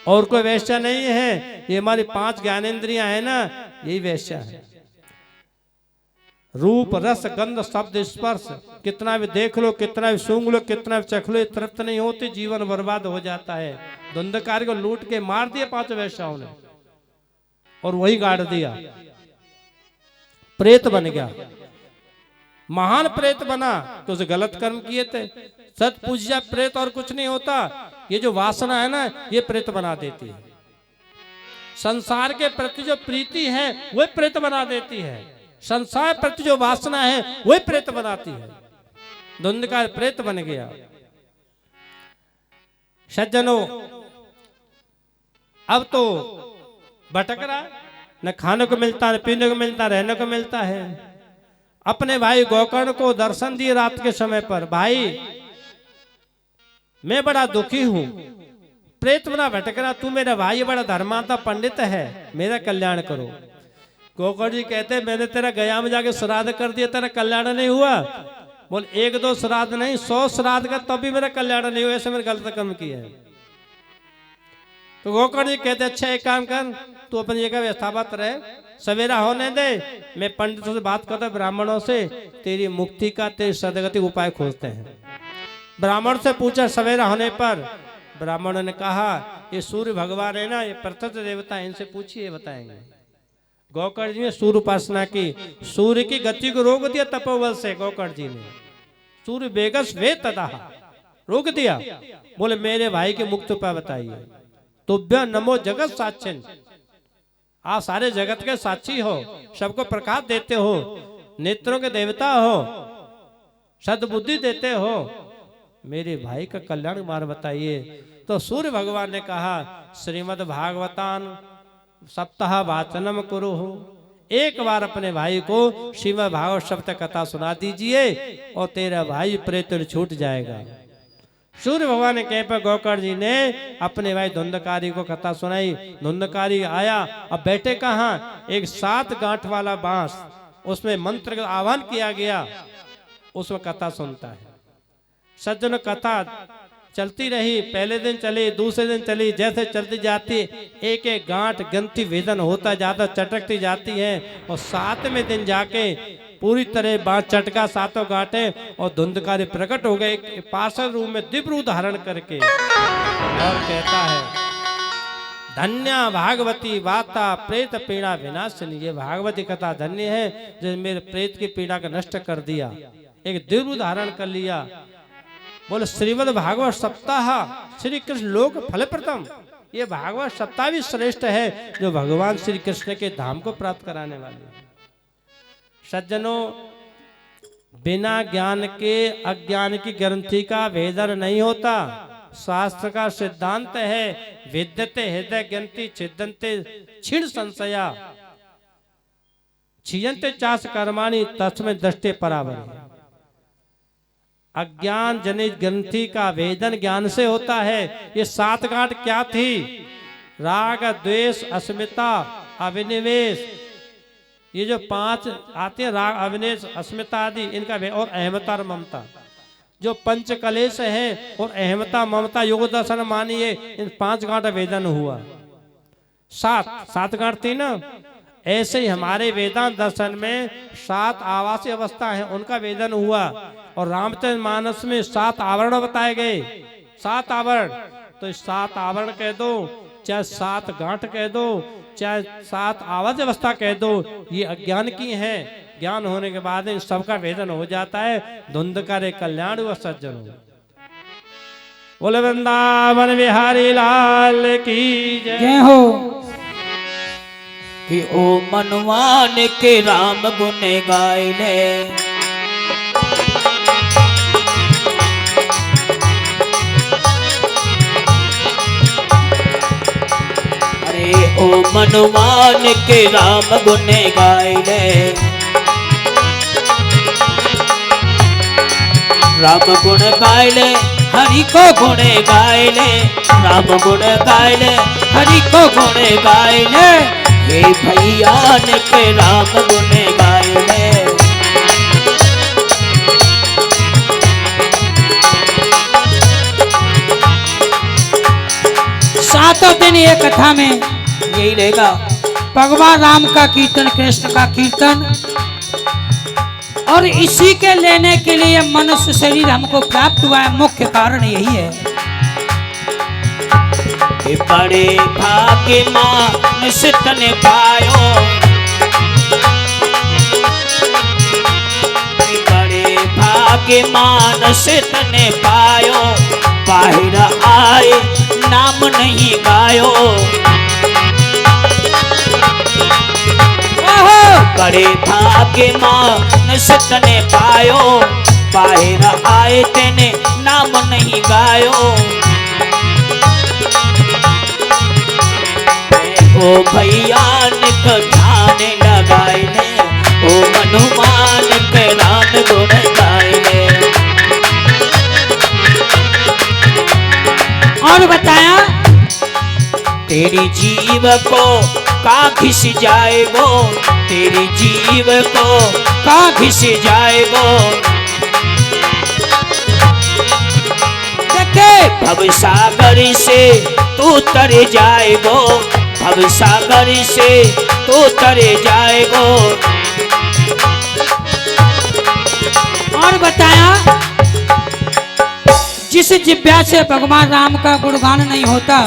और कोई वेश्या नहीं है, ये हमारी 5 ज्ञानेंद्रियां है ना, यही वेश्या है। रूप रस गंध शब्द स्पर्श, कितना भी देख लो, कितना भी सूंघ लो, कितना भी चख लो, तृप्त नहीं होती, जीवन बर्बाद हो जाता है। धुंधकार को लूट के मार दिए 5 वेश्याओं ने, और वही गाड़ दिया, प्रेत बन गया। महान प्रेत बना तो उसे गलत कर्म किए थे। सत पूज्या प्रेत और कुछ नहीं होता, ये जो वासना है ना, ये प्रेत बना देती है। संसार के प्रति जो प्रीति है वह प्रेत बना देती है, संसार प्रति जो वासना है वही प्रेत बनाती है। धुंधकार प्रेत बन गया। सज्जनों, अब तो भटक रहा, न खाने को मिलता, न पीने को मिलता, रहने को मिलता है। अपने भाई गौकर्ण को दर्शन दिए रात के समय पर, भाई मैं बड़ा दुखी हूं, प्रेत बना भटक रहा, तू मेरा भाई बड़ा धर्मात्मा पंडित है, मेरा कल्याण करो। गौकर्ण जी कहते मैंने तेरा गया में जाके श्राद्ध कर दिया, तेरा कल्याण नहीं हुआ। बोल 1-2 श्राद्ध नहीं, 100 श्राद्ध का तब भी मेरा कल्याण नहीं हुआ, ऐसे मैंने गलत कर्म किया है। तो गौकर्ण जी कहते अच्छा एक काम कर, तू अपनी जगह यथावत रहे, सवेरा होने दे, मैं पंडितों से बात करता, ब्राह्मणों से, तेरी मुक्ति का, तेरी सदगति उपाय खोजते हैं। ब्राह्मण से पूछा सवेरा होने पर, ब्राह्मणों ने कहा ये सूर्य भगवान है ना, ये प्रत्यक्ष देवता है, इनसे पूछिए बताएंगे। गौकर्ण जी ने सूर्य उपासना की, सूर्य की गति को रोक दिया तपोबल से। गौकर्ण जी ने सूर्य वेगस वे तदा रोक दिया। बोले मेरे भाई के मुक्त उपाय बताइए। तुभ्य नमो जगत साक्षिन, आप सारे जगत के साक्षी हो, सबको प्रकाश देते हो, नेत्रों के देवता हो, सद्बुद्धि देते हो, मेरे भाई का कल्याण मार्ग बताइए। तो सूर्य भगवान ने कहा श्रीमद् भागवतान सप्ताह वाचनम करो हो, एक बार अपने भाई को श्रीमद् भागवत सप्ताह कथा सुना दीजिए और तेरा भाई प्रेत छूट जाएगा। सूर्य भगवान ने कहे पर गौकर जी ने अपने भाई धुंधकारी को कथा सुनाई। धुंधकारी आया, अब बैठे कहाँ, एक 7 गांठ वाला बांस, उसमें मंत्र का आह्वान किया गया, उसमें कथा सुनता है। सज्जन कथा चलती रही, पहले दिन चली, दूसरे दिन चली, जैसे चलती जाती एक एक गांठ गंती वेदन होता जाता, चटकती जाती है, और 7वें दिन जाके पूरी तरह बांस चटका 7 गांठे, और धुंधकारी प्रकट हो गए पार्षद रूप में दिव्य रूप धारण करके, और कहता है धन्या भागवती वाता प्रेत पीड़ा विनाशिनी। ये भागवती कथा धन्य है जो मेरे प्रेत की पीड़ा का नष्ट कर दिया, एक दिव्य रूप धारण कर लिया। बोले श्रीमद् भागवत सप्ताह श्री कृष्ण लोक फल प्रथम। ये भागवत सप्ताह भी श्रेष्ठ है जो भगवान श्री कृष्ण के धाम को प्राप्त कराने वाली है। सज्जनों, बिना ज्ञान के अज्ञान की ग्रंथि का भेदन नहीं होता। शास्त्र का सिद्धांत है विद्यते हृदय ग्रंथि छिदन्ते क्षीण संशया क्षीयन्ते चास कर्माणि तस्मै दृष्टे परावरे। अज्ञान जनित ग्रंथि का वेदन ज्ञान से होता है। ये 7 गांठ क्या थी? राग द्वेष अस्मिता अभिनिवेश, ये जो 5 आते हैं राग अभिनिवेश अस्मिता आदि, इनका और अहमता और ममता, जो 5 कलेश है और अहमता ममता योग दर्शन मानिए, इन 5 गांठ वेदन हुआ। 7 गांठ थी ना, ऐसे ही हमारे वेदांत दर्शन में 7 आवासीय अवस्था है, उनका वेदन हुआ। और रामचंद्र मानस में 7 आवरण बताए गए, 7 आवरण। तो 7 आवरण कह दो, चाहे 7 गांठ कह दो, चाहे 7 आवाज अवस्था कह दो, ये अज्ञान की है। ज्ञान होने के बाद इन सबका वेदन हो जाता है। धुंधकारी कल्याण हुआ सज्जनों। बोले वृंदावन बिहारी लाल की जय हो। कि ओ मनवान के राम गुण गायले, अरे ओ मनवान के राम गुण गायले, राम गुण गायले हरि को गुण गायले, राम गुण गायले हरि को गुण गायले, हे भैया के राम गुण गायले। 7 दिन ये कथा में यही रहेगा, भगवान राम का कीर्तन, कृष्ण का कीर्तन, और इसी के लेने के लिए मनुष्य शरीर हमको प्राप्त हुआ है। मुख्य कारण यही है। बड़े भाग्य मानुष तन पायो, बड़े भाग्य मानुष तन पायो, बाहर आए नाम नहीं गायो। बड़े भाग्य मानुष तन पायो, बाहर आए तेने नाम नहीं गायो। ओ भैया ध्यान लगाए ने, ओ मनुमान के राम गुण गाए। और बताया तेरी जीव को का घिस जाएगो, तेरी जीव को का घिस जाएगो। देखे भव सागर से तू तर जाएगो, भव सागर से तू तर जाएगो। और बताया जिस जिह्वा से भगवान राम का गुणगान नहीं होता,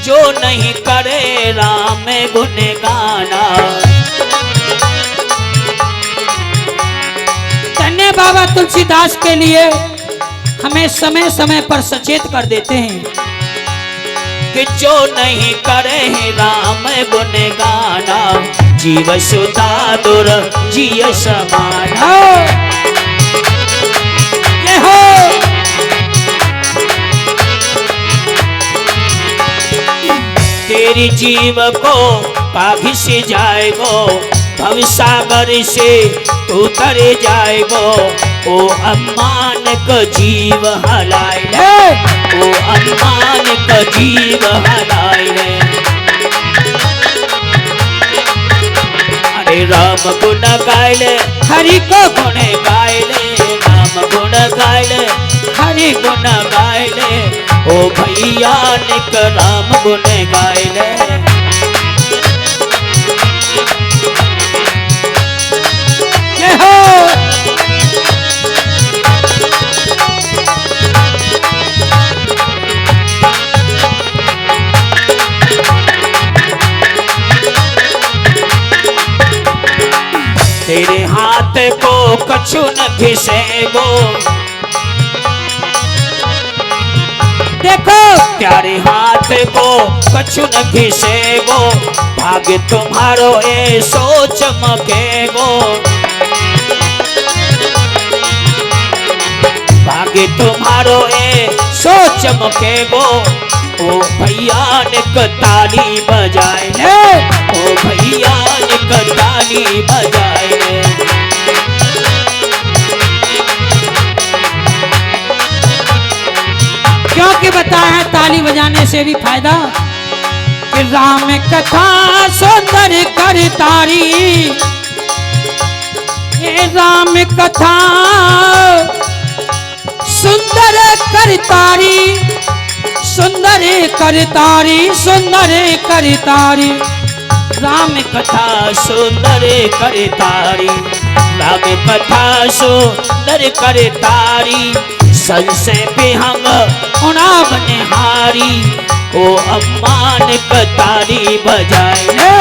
जो नहीं करे राम गुण गाना। धन्य बाबा तुलसीदास के लिए हमें समय समय पर सचेत कर देते हैं कि जो नहीं करे राम गुण गाना, जीव सुधा दुर जिय समाना। जय हो। तेरी जीव को काघी से जाएगो, भव सागर से तू तर जाएगो। ओ अम्मान क जीव हलाइले ओ अम्मान क जीव हलाइले अरे राम गुण गाइले हरि को गुण गाइले राम गुण गाइले हरि गुण गाइले ओ भैया निक राम गुण गाइले जय हो। तेरे हाथ को कछु न घिसेगो देखो प्यारे हाथ को कछु न घिसेगो भाग्य तुम्हारो ऐसो चमकेगो भाग्य तुम्हारो ऐसो चमकेगो ओ भैया निक ताली बजाए ले ओ भैया निक ताली बजाए ले क्योंकि बताया है ताली बजाने से भी फायदा कि राम कथा सुंदर कर तारी ये राम कथा सुंदर कर तारी सुंदर कर तारी सुंदर कर तारी राम कथा सुंदर करे तारी राम कथा सुंदर करे तारी संशय पे हम उना बनिहारी ओ अम्मान कतारी बजाए ले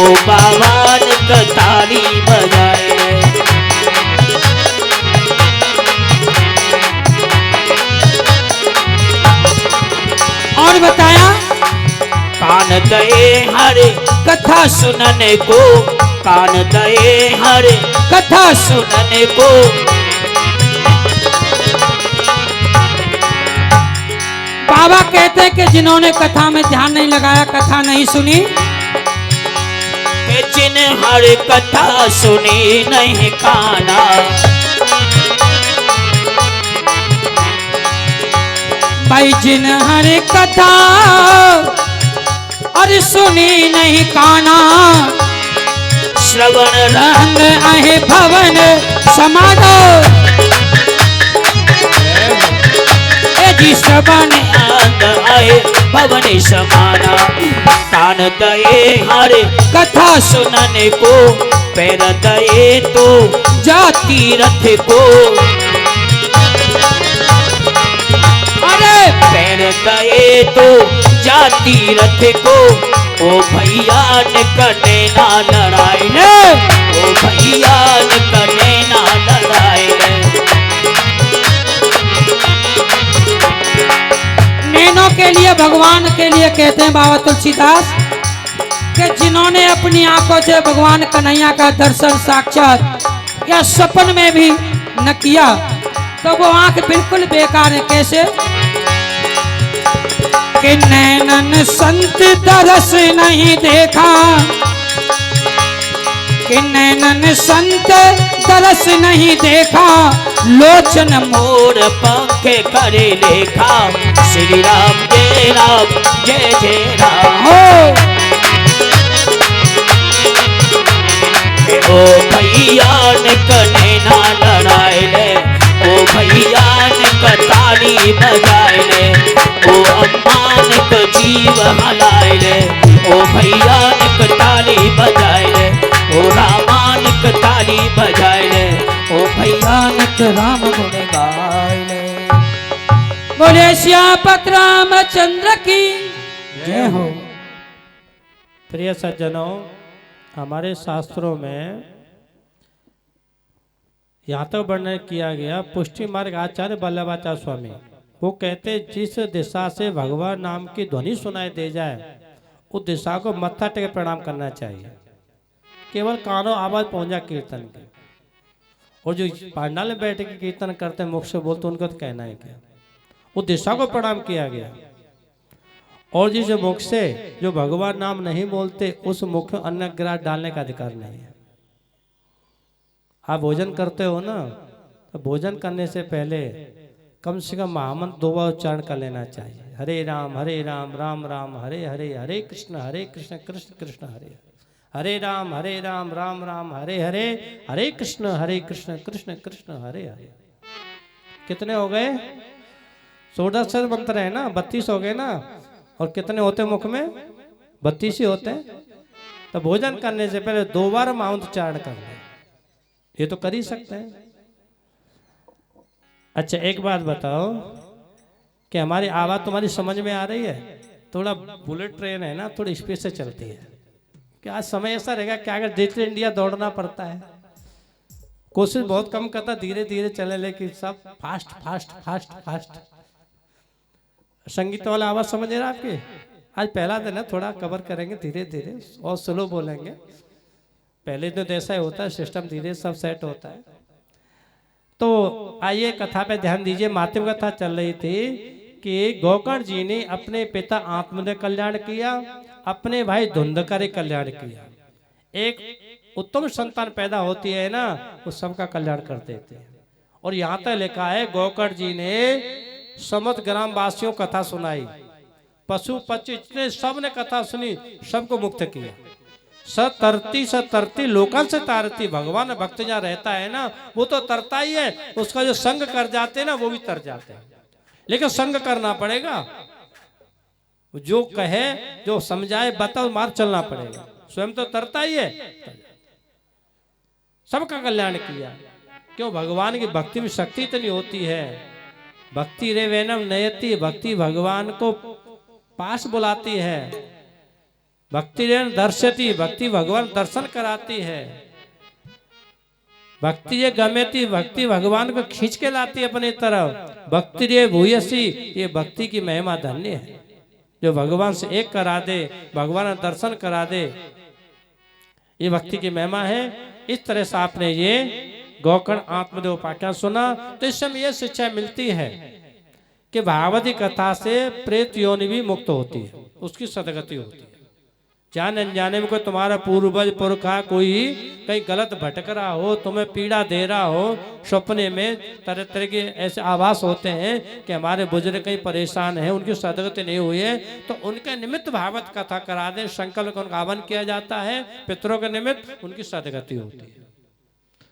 ओ बाबान कतारी बजाए ले और बताया कान दए हरे कथा सुनने को कान दए हरे कथा सुनने को बाबा कहते हैं कि जिन्होंने कथा में ध्यान नहीं लगाया कथा नहीं सुनी कि जिन हर कथा सुनी नहीं काना भाई जिन हर कथा और सुनी नहीं काना श्रवण रंग आहे भवन समानो ए जी श्रवण अंग आए भवन समाना कान दए हरे कथा सुनने को पैर दए तो जाती रथ को अरे पैर दए तो जाती रथ को ओ भैया निकने ना लड़ाई ले ओ भैया निकने ना लड़ाई ले नैनों के लिए भगवान के लिए कहते हैं बाबा तुलसीदास कि जिन्होंने अपनी आंखों से भगवान कन्हैया का दर्शन साक्षात या सपन में भी न किया तो वो आंख बिल्कुल बेकार है। कैसे कि नैनन संत दरस नहीं देखा कि नैनन संत दरस नहीं देखा लोचन मोर पंखे करे लेखा श्री राम जय जय राम हो ओ भैया निकने ना लड़ाए ले ओ भैया निक ताली बजाए ले ओ अम्मा निक जीव हलाए ले ओ भैया निक ताली बजाए ले ओ रामा निक ताली बजाए ले ओ भैया निक राम गुण गाए ले बोले श्यापत रामचंद्र की जय हो। प्रिय सज्जनों, हमारे शास्त्रों में यहाँ तक वर्णन किया गया पुष्टि मार्ग आचार्य वल्लभाचार्य स्वामी वो कहते जिस दिशा से भगवान नाम की ध्वनि सुनाई दे जाए उस दिशा को मत्था टेक प्रणाम करना चाहिए। केवल कानों आवाज पहुंचा कीर्तन की। और जो पांडाल में बैठ के कीर्तन करते हैं मुख से बोलते उनका तो कहना है क्या, उस दिशा को प्रणाम किया गया। और जिस मुख से जो भगवान नाम नहीं बोलते उस मुख में अन्न ग्रास डालने का अधिकार नहीं है। आप भोजन करते हो ना तो भोजन करने से पहले कम से कम महामंत्र 2 बार उच्चारण कर लेना चाहिए। हरे राम राम राम हरे हरे, हरे कृष्ण कृष्ण कृष्ण हरे हरे, राम राम हरे हरे, हरे कृष्ण कृष्ण कृष्ण हरे हरे। कितने हो गए? 16 मंत्र है ना, 32 हो गए ना। और कितने होते मुख में? 32 ही होते हैं। तो भोजन करने से पहले 2 बार महामंत्र उच्चारण कर ले, ये तो कर ही सकते हैं। अच्छा एक बात बताओ कि हमारी आवाज तुम्हारी समझ में आ रही है? थोड़ा बुलेट ट्रेन है ना, थोड़ी स्पीड से चलती है। क्या आज समय ऐसा रहेगा कि अगर डिजिटल इंडिया दौड़ना पड़ता है, कोशिश बहुत कम करता, धीरे धीरे चले, लेकिन सब फास्ट फास्ट फास्ट फास्ट। संगीत वाला आवाज समझ रहा आपके? आज पहला दिन है, थोड़ा कवर करेंगे धीरे धीरे और स्लो बोलेंगे। पहले दिन तो ऐसा ही होता है, सिस्टम धीरे सब सेट होता है। तो आइए कथा पे ध्यान दीजिए। मातृ कथा चल रही थी कि गोकर्ण जी ने अपने पिता आत्मदेव कल्याण किया, अपने भाई धुंधकर कल्याण किया। एक उत्तम संतान पैदा होती है ना, वो सबका कल्याण कर देते हैं। और यहाँ तक लिखा है गोकर्ण जी ने समस्त ग्राम वासियों कथा सुनाई, पशु पक्षी इतने सब ने कथा सुनी, सबको मुक्त किया। सतरती लोकन से तारती, भगवान भक्त जहाँ रहता है ना वो तो तरता ही है, उसका जो संग कर जाते हैं ना वो भी तर जाते हैं। लेकिन संग करना पड़ेगा, जो कहे जो समझाए बताओ मार्ग चलना पड़ेगा। स्वयं तो तरता ही है, सबका कल्याण किया। क्यों? भगवान की भक्ति में शक्ति इतनी होती है। भक्ति रे वैनम नयति, भक्ति भगवान को पास बुलाती है। भक्ति रे दर्शति, भक्ति भगवान दर्शन कराती है। भक्ति ये गमेती, भक्ति भगवान को खींच के लाती है अपनी तरफ। भक्ति रे भूयसी, ये भक्ति की महिमा धन्य है, जो भगवान से एक करा दे, भगवान दर्शन करा दे, ये भक्ति की महिमा है। इस तरह से आपने ये गोकर्ण आत्मदेव उपाख्यान सुना, तो इस समय यह शिक्षा मिलती है कि भागवती कथा से प्रेत योनि भी मुक्त होती है, उसकी सदगति होती है। जाने अनजाने में कोई तुम्हारा पूर्वज पुरखा कोई कहीं गलत भटक रहा हो, तुम्हें पीड़ा दे रहा हो, सपने में तरह तरह के ऐसे आभास होते हैं कि हमारे बुजुर्ग कहीं परेशान है, उनकी सदगति नहीं हुई है, तो उनके निमित्त भागवत कथा करा दें। संकल्प का उनका आह्वान किया जाता है, पितरों के निमित्त उनकी सदगति होती है।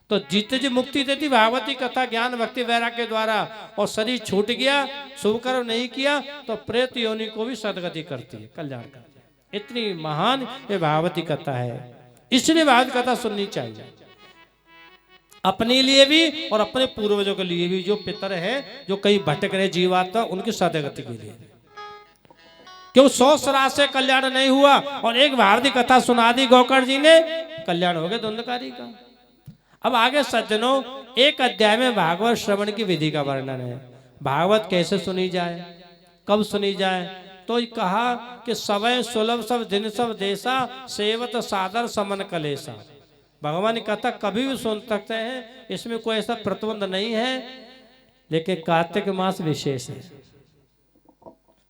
तो जीते जी मुक्ति देती भागवती कथा ज्ञान भक्ति वैराग्य के द्वारा। और शरीर छूट गया, शुभ कर्म नहीं किया, तो प्रेत योनि को भी सदगति करती है, कल्याण करती है। इतनी महान ये भागवती कथा है, इसलिए भागवत कथा सुननी चाहिए, अपने लिए भी और अपने पूर्वजों के लिए भी, जो पितर है, जो कहीं भटक रहे जीवात्मा, उनकी सदगति के लिए। क्यों? 100 श्राद्ध से कल्याण नहीं हुआ और एक भागवती कथा सुना दी गोकर्ण जी ने, कल्याण हो गया धुंधकारी का। अब आगे सज्जनों, एक अध्याय में भागवत श्रवण की विधि का वर्णन है। भागवत कैसे सुनी जाए, कब सुनी जाए? तो कहा कि सवय सुलभ सब दिन सब देशा, सेवत सादर समन कलेसा। भगवान की कथा कभी भी सुन सकते हैं, इसमें कोई ऐसा प्रतिबंध नहीं है। लेकिन कार्तिक मास विशेष है,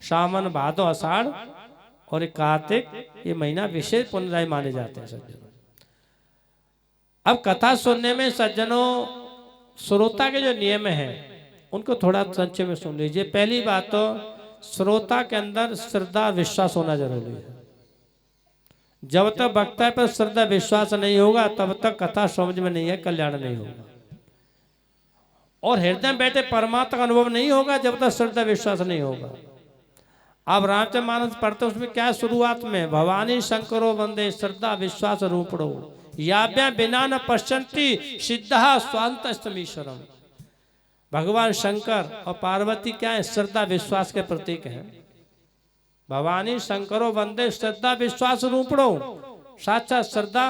सावन भादो आषाढ़ और कार्तिक, ये महीना विशेष पुण्यदायी माने जाते हैं सज्जनों। अब कथा सुनने में सज्जनों श्रोता के जो नियम हैं उनको थोड़ा संक्षेप में सुन लीजिए। पहली बात तो श्रोता के अंदर श्रद्धा विश्वास होना जरूरी है। जब तक वक्ता पर श्रद्धा विश्वास नहीं होगा तब तक कथा समझ में नहीं है, कल्याण नहीं होगा। और हृदय में बैठे परमात्मा का अनुभव नहीं होगा जब तक श्रद्धा विश्वास नहीं होगा। आप रामचरितमानस पढ़ते उसमें क्या शुरुआत में, भवानी शंकरो वंदे श्रद्धा विश्वास रूपणो, याभ्या बिना न पश्यन्ति सिद्धा स्वांतस्तमीश्वरम। भगवान शंकर और पार्वती क्या है? श्रद्धा विश्वास के प्रतीक हैं। भवानी शंकरो वंदे श्रद्धा विश्वास रूपणो, साक्षात श्रद्धा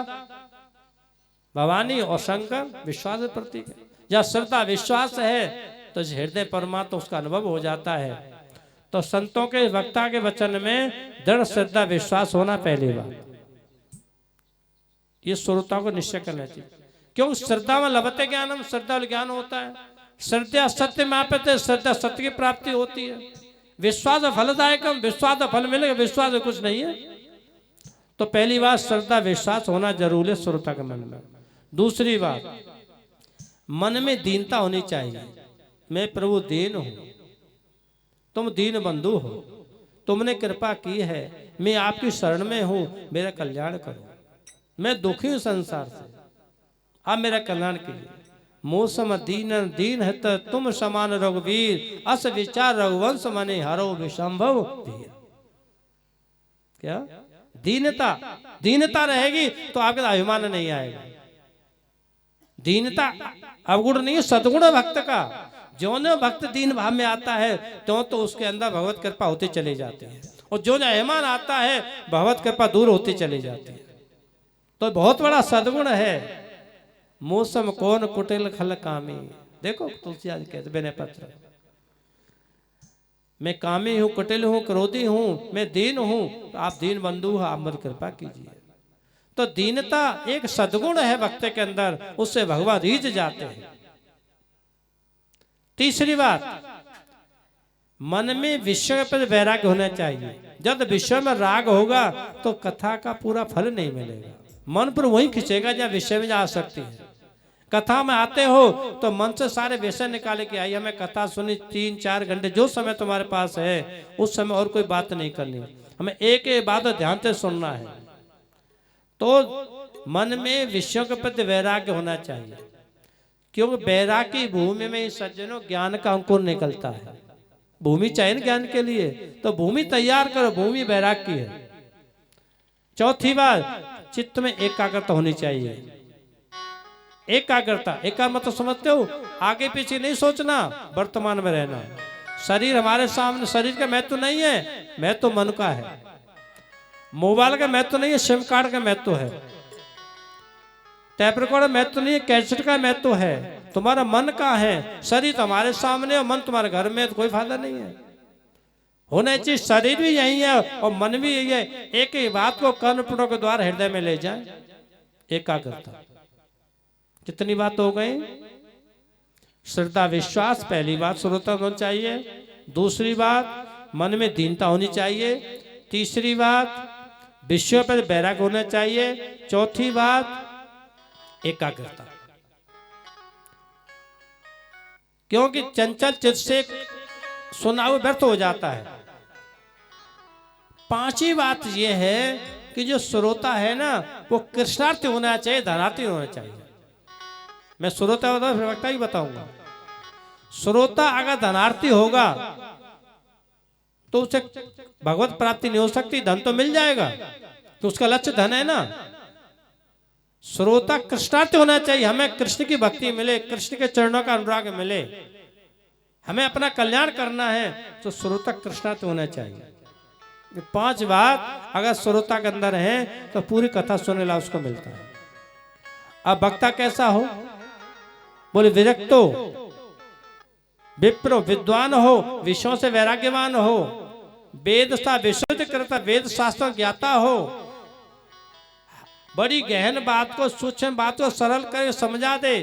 भवानी और शंकर विश्वास के प्रतीक है। जब श्रद्धा विश्वास है तो हृदय परमात्मा उसका अनुभव हो जाता है। तो संतों के वक्ता के वचन में दृढ़ श्रद्धा विश्वास होना पहली बात, ये श्रोता को निश्चय करना चाहिए। क्यों? श्रद्धा में लभते ज्ञानम, श्रद्धा ज्ञान होता है। श्रद्धा सत्य मापते, श्रद्धा सत्य की प्राप्ति होती है। विश्वास फलदायकम, विश्वास फल मिलेगा, विश्वास कुछ नहीं है। तो पहली बात श्रद्धा विश्वास होना जरूर है श्रोता के मन में। दूसरी बात, मन में दीनता होनी चाहिए। मैं प्रभु दीन हूं, तुम दीन बंधु हो, तुमने कृपा की है, मैं आपकी शरण में हूं, मेरा कल्याण करो। मैं दुखी हूं संसार से, आप मेरा कल्याण कीजिए। मौसम दीन दीन है तो तुम समान रघुवीर, अस विचार रघुवंश मने हरो विशंभव वीर। क्या दीनता, दीनता रहेगी तो आपके अभिमान नहीं आएगा। दीनता अवगुण नहीं है, सदगुण है भक्त का। जो न भक्त दीन भाव में आता है तो उसके अंदर भगवत कृपा होती चली जाती है, और जो अभिमान आता है भगवत कृपा दूर होती चली जाती है। तो बहुत बड़ा सदगुण है। मौसम कौन कुटिल खल कामी। देखो तुलसीदास कहते बेने पत्र, मैं कामी हूं, कुटिल हूं, क्रोधी हूं, मैं दीन हूं, तो आप दीन बंधु हो, आप मुझ कृपा कीजिए। तो दीनता एक सद्गुण है भक्त के अंदर, उससे भगवान रीझ जाते हैं। तीसरी बात, मन में विषय पर वैराग्य होना चाहिए। जब विषय में राग होगा तो कथा का पूरा फल नहीं मिलेगा। मन पर वही खींचेगा जहाँ विषय में जा सकती है। कथा में आते हो तो मन से सारे विषय निकाले के आई, हमें कथा सुनी 3-4 घंटे, जो समय तुम्हारे पास है उस समय और कोई बात नहीं करनी, हमें एक एक बात ध्यान से सुनना है। तो मन में विषयों के प्रति वैराग्य होना चाहिए, क्योंकि वैराग्य की भूमि में सज्जनों ज्ञान का अंकुर निकलता है। भूमि चाहिए ना ज्ञान के लिए, तो भूमि तैयार करो, भूमि वैराग्य की है। चौथी बात, चित्त में एकाग्रता होनी चाहिए। एकाग्रता, एकाग्र मतलब समझते हो, आगे पीछे नहीं सोचना, वर्तमान में रहना। शरीर हमारे सामने, शरीर का महत्व नहीं है, महत्व मन का है। मोबाइल का महत्व नहीं है, सिम कार्ड का महत्व है। टैप रिकॉर्डर महत्व नहीं है, कैसेट का महत्व है। तुम्हारा मन का है। शरीर तुम्हारे सामने और मन तुम्हारे घर में, तो कोई फायदा नहीं है। होना चाहिए शरीर भी यही है और मन भी यही है। एक ही बात को कर्णपुटों के द्वारा हृदय में ले जाए, एकाग्रता। कितनी बात हो गई? श्रद्धा विश्वास, पहली बात श्रोता होना चाहिए। दूसरी बात, मन में दीनता होनी चाहिए। तीसरी बात, विषयों पर वैराग्य होना चाहिए। चौथी बात, एकाग्रता। क्योंकि चंचल चित्त से सुना हुआ व्यर्थ हो जाता है। पांचवी बात यह है कि जो श्रोता है ना, वो कृष्णार्थी होना चाहिए, धनार्थी होना चाहिए। मैं श्रोता होता प्रवक्ता ही बताऊंगा। श्रोता अगर धनार्थी होगा तो उसे भगवत प्राप्ति नहीं हो सकती। धन तो मिल जाएगा, तो उसका लक्ष्य धन है ना। श्रोता कृष्णार्थी होना चाहिए, हमें कृष्ण की भक्ति मिले, कृष्ण के चरणों का अनुराग मिले, हमें अपना कल्याण करना है, तो श्रोता कृष्णार्थी होना चाहिए। ये 5 बात अगर श्रोता के अंदर है तो पूरी कथा सुनने ला उसको मिलता है। अब वक्ता कैसा हो? बोले विरक्तो, विप्रो, विद्वान हो, विषयों से वैराग्यवान हो, वेद सा विशुद्ध करता, वेद शास्त्र ज्ञाता हो, बड़ी गहन बात को, सूक्ष्म बात को सरल करके समझा दे।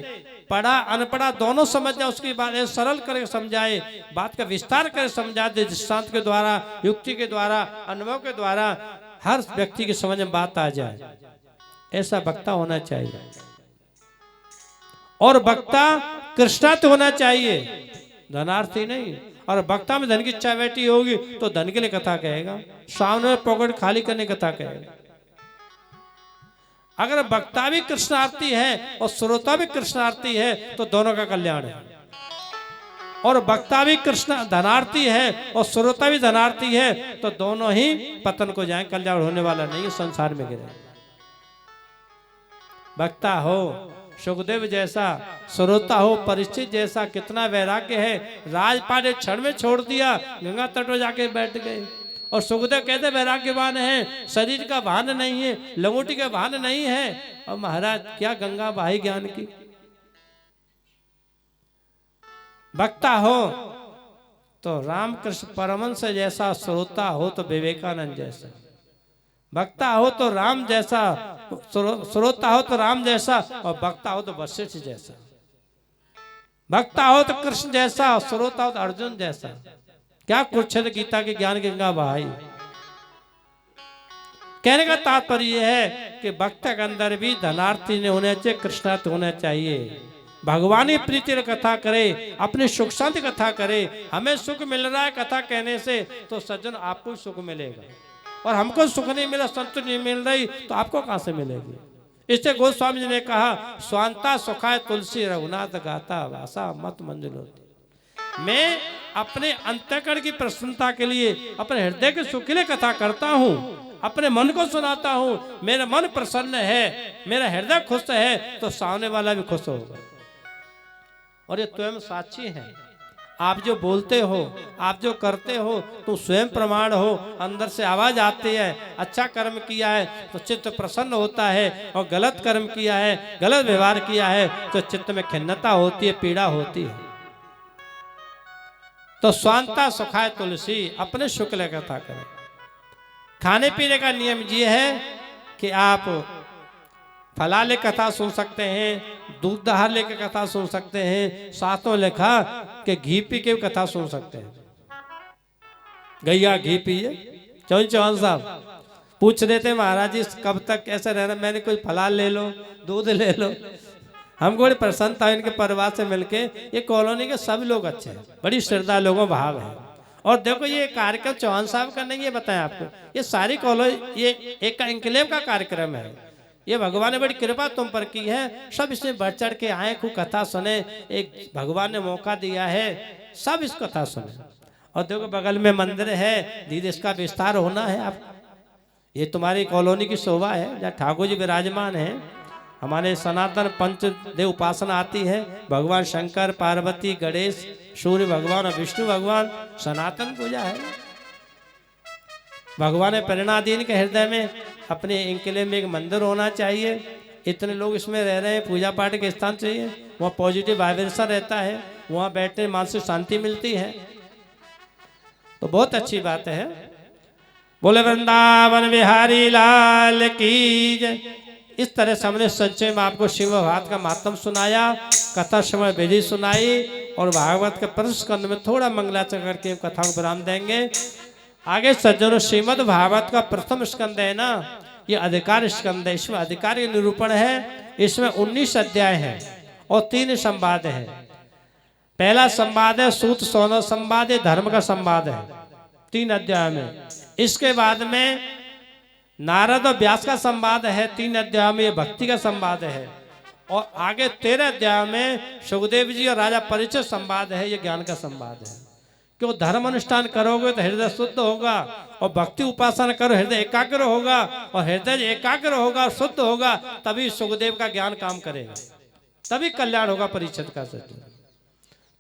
पढ़ा अनपढ़ा दोनों समझ जाए, उसकी बात सरल करके समझाए, बात का विस्तार करके समझा दे, दृष्टांत के द्वारा, युक्ति के द्वारा, अनुभव के द्वारा हर व्यक्ति की समझ में बात आ जाए। ऐसा वक्ता होना चाहिए। और वक्ता कृष्णार्थी होना चाहिए, धनार्थी नहीं। और वक्ता में धन की इच्छा बैठी होगी तो धन के लिए कथा कहेगा, सामने पॉकेट खाली करने की कथा कहेगा। अगर वक्ता भी कृष्णार्थी है और श्रोता भी कृष्णार्थी है तो दोनों का कल्याण है। और वक्ता भी कृष्ण धनार्थी है और श्रोता भी धनार्थी है तो दोनों ही पतन को जाए, कल्याण होने वाला नहीं, संसार में गिरे। वक्ता हो सुखदेव जैसा, श्रोता हो परीक्षित जैसा, कितना वैराग्य है। राजपाट एक क्षण में छोड़ दिया, गंगा तट पर जाके बैठ गए। और सुखदेव कहते वैराग्यवान है, शरीर का भान नहीं है, लंगोटी का भान नहीं है। और महाराज क्या गंगा बहाई ज्ञान की। वक्ता हो तो रामकृष्ण परमहंस जैसा, श्रोता हो तो विवेकानंद जैसा। वक्ता हो तो राम जैसा, श्रोता हो तो राम जैसा, और वक्ता हो तो वशिष्ठ जैसा। वक्ता हो तो कृष्ण जैसा, और श्रोता हो तो अर्जुन जैसा। क्या कुरुक्षेत्र गीता के ज्ञान की गंगा बहाई। कहने का तात्पर्य यह है कि वक्ता के अंदर भी धनार्थी नहीं होना चाहिए, कृष्णार्थी होना चाहिए। भगवान की प्रीति की कथा करे, अपनी सुख शांति कथा करे। हमें सुख मिल रहा है कथा कहने से, तो सज्जन आपको सुख मिलेगा। और हमको सुख नहीं मिला, संतुष्टि नहीं मिल रही, तो आपको कहां से मिलेगी। इससे गोस्वामी जी ने कहा, स्वांता सुखाय तुलसी रघुनाथ गाता वासा मत मंजुल होती। मैं अपने अंतःकरण की प्रसन्नता के लिए, अपने हृदय के सुख के लिए कथा करता हूँ, अपने मन को सुनाता हूँ। मेरा मन प्रसन्न है, मेरा हृदय खुश है, तो सामने वाला भी खुश होगा। और ये स्वयं साक्षी है। आप जो बोलते हो, आप जो करते हो, तो स्वयं प्रमाण हो। अंदर से आवाज आती है, अच्छा कर्म किया है तो चित्त प्रसन्न होता है, और गलत कर्म किया है, गलत व्यवहार किया है, तो चित्त में खिन्नता होती है, पीड़ा होती है। तो स्वांता सुखाय तुलसी, अपने शुक्ल कथा करें। खाने पीने का नियम ये है कि आप फलाले कथा सुन सकते हैं, दूध दहार लेके कथा सुन सकते हैं, सातों लिखा कि घी पी के कथा सुन सकते हैं। गैया घी पिए। चौहान साहब पूछ रहे थे, महाराज जी कब तक कैसे रहना। मैंने कोई फलाल ले लो, दूध ले लो। हमको बड़ी प्रसन्न था इनके परिवार से मिलके। ये कॉलोनी के सब लोग अच्छे हैं, बड़ी श्रद्धा लोगों भाव है। और देखो ये कार्यक्रम चौहान साहब का नहीं, ये बताएं आपको, ये सारी कॉलोनी, ये एक एंक्लेव का कार्यक्रम है। ये भगवान ने बड़ी कृपा तुम पर की है। सब इसमें बढ़ चढ़ के आए, खूब कथा सुने। एक भगवान ने मौका दिया है, सब इस कथा सुने। और देखो बगल में मंदिर है, धीरे इसका विस्तार होना है। आप ये तुम्हारी कॉलोनी की शोभा है, जहाँ ठाकुर जी विराजमान है। हमारे सनातन पंचदेव उपासना आती है, भगवान शंकर, पार्वती, गणेश, सूर्य भगवान और विष्णु भगवान, सनातन पूजा है। भगवान प्रेरणाधीन के हृदय में अपने इनके में एक मंदिर होना चाहिए। इतने लोग इसमें रह रहे हैं, पूजा पाठ के स्थान चाहिए, वहाँ पॉजिटिव वाइब्रेशन रहता है, वहाँ बैठने मानसिक शांति मिलती है, तो बहुत अच्छी बात है। बोले वृंदावन बिहारी लाल की जय। इस तरह से हमने संचय में आपको शिव भागवत का महात्म सुनाया, कथा समय विधि सुनाई, और भागवत के प्रथम स्कंद में थोड़ा मंगलाचरण करके कथा को विराम देंगे। आगे सज्जनों, श्रीमद् भागवत का प्रथम स्कंद है ना, ये अधिकार स्कंद है। इसमें अधिकार के निरूपण है। इसमें 19 अध्याय हैं और 3 संवाद है। पहला संवाद है सूत सोना संवाद है, धर्म का संवाद है 3 अध्याय में। इसके बाद में नारद और व्यास का संवाद है 3 अध्याय में, भक्ति का संवाद है। और आगे 13 अध्याय में सुखदेव जी और राजा परीक्षित संवाद है, ये ज्ञान का संवाद है। क्यों धर्म अनुष्ठान करोगे तो हृदय शुद्ध होगा, और भक्ति उपासना करो हृदय एकाग्र होगा, और हृदय एकाग्र होगा, शुद्ध होगा, तभी सुखदेव का ज्ञान काम करेगा, तभी कल्याण होगा परीक्षित का सत्य।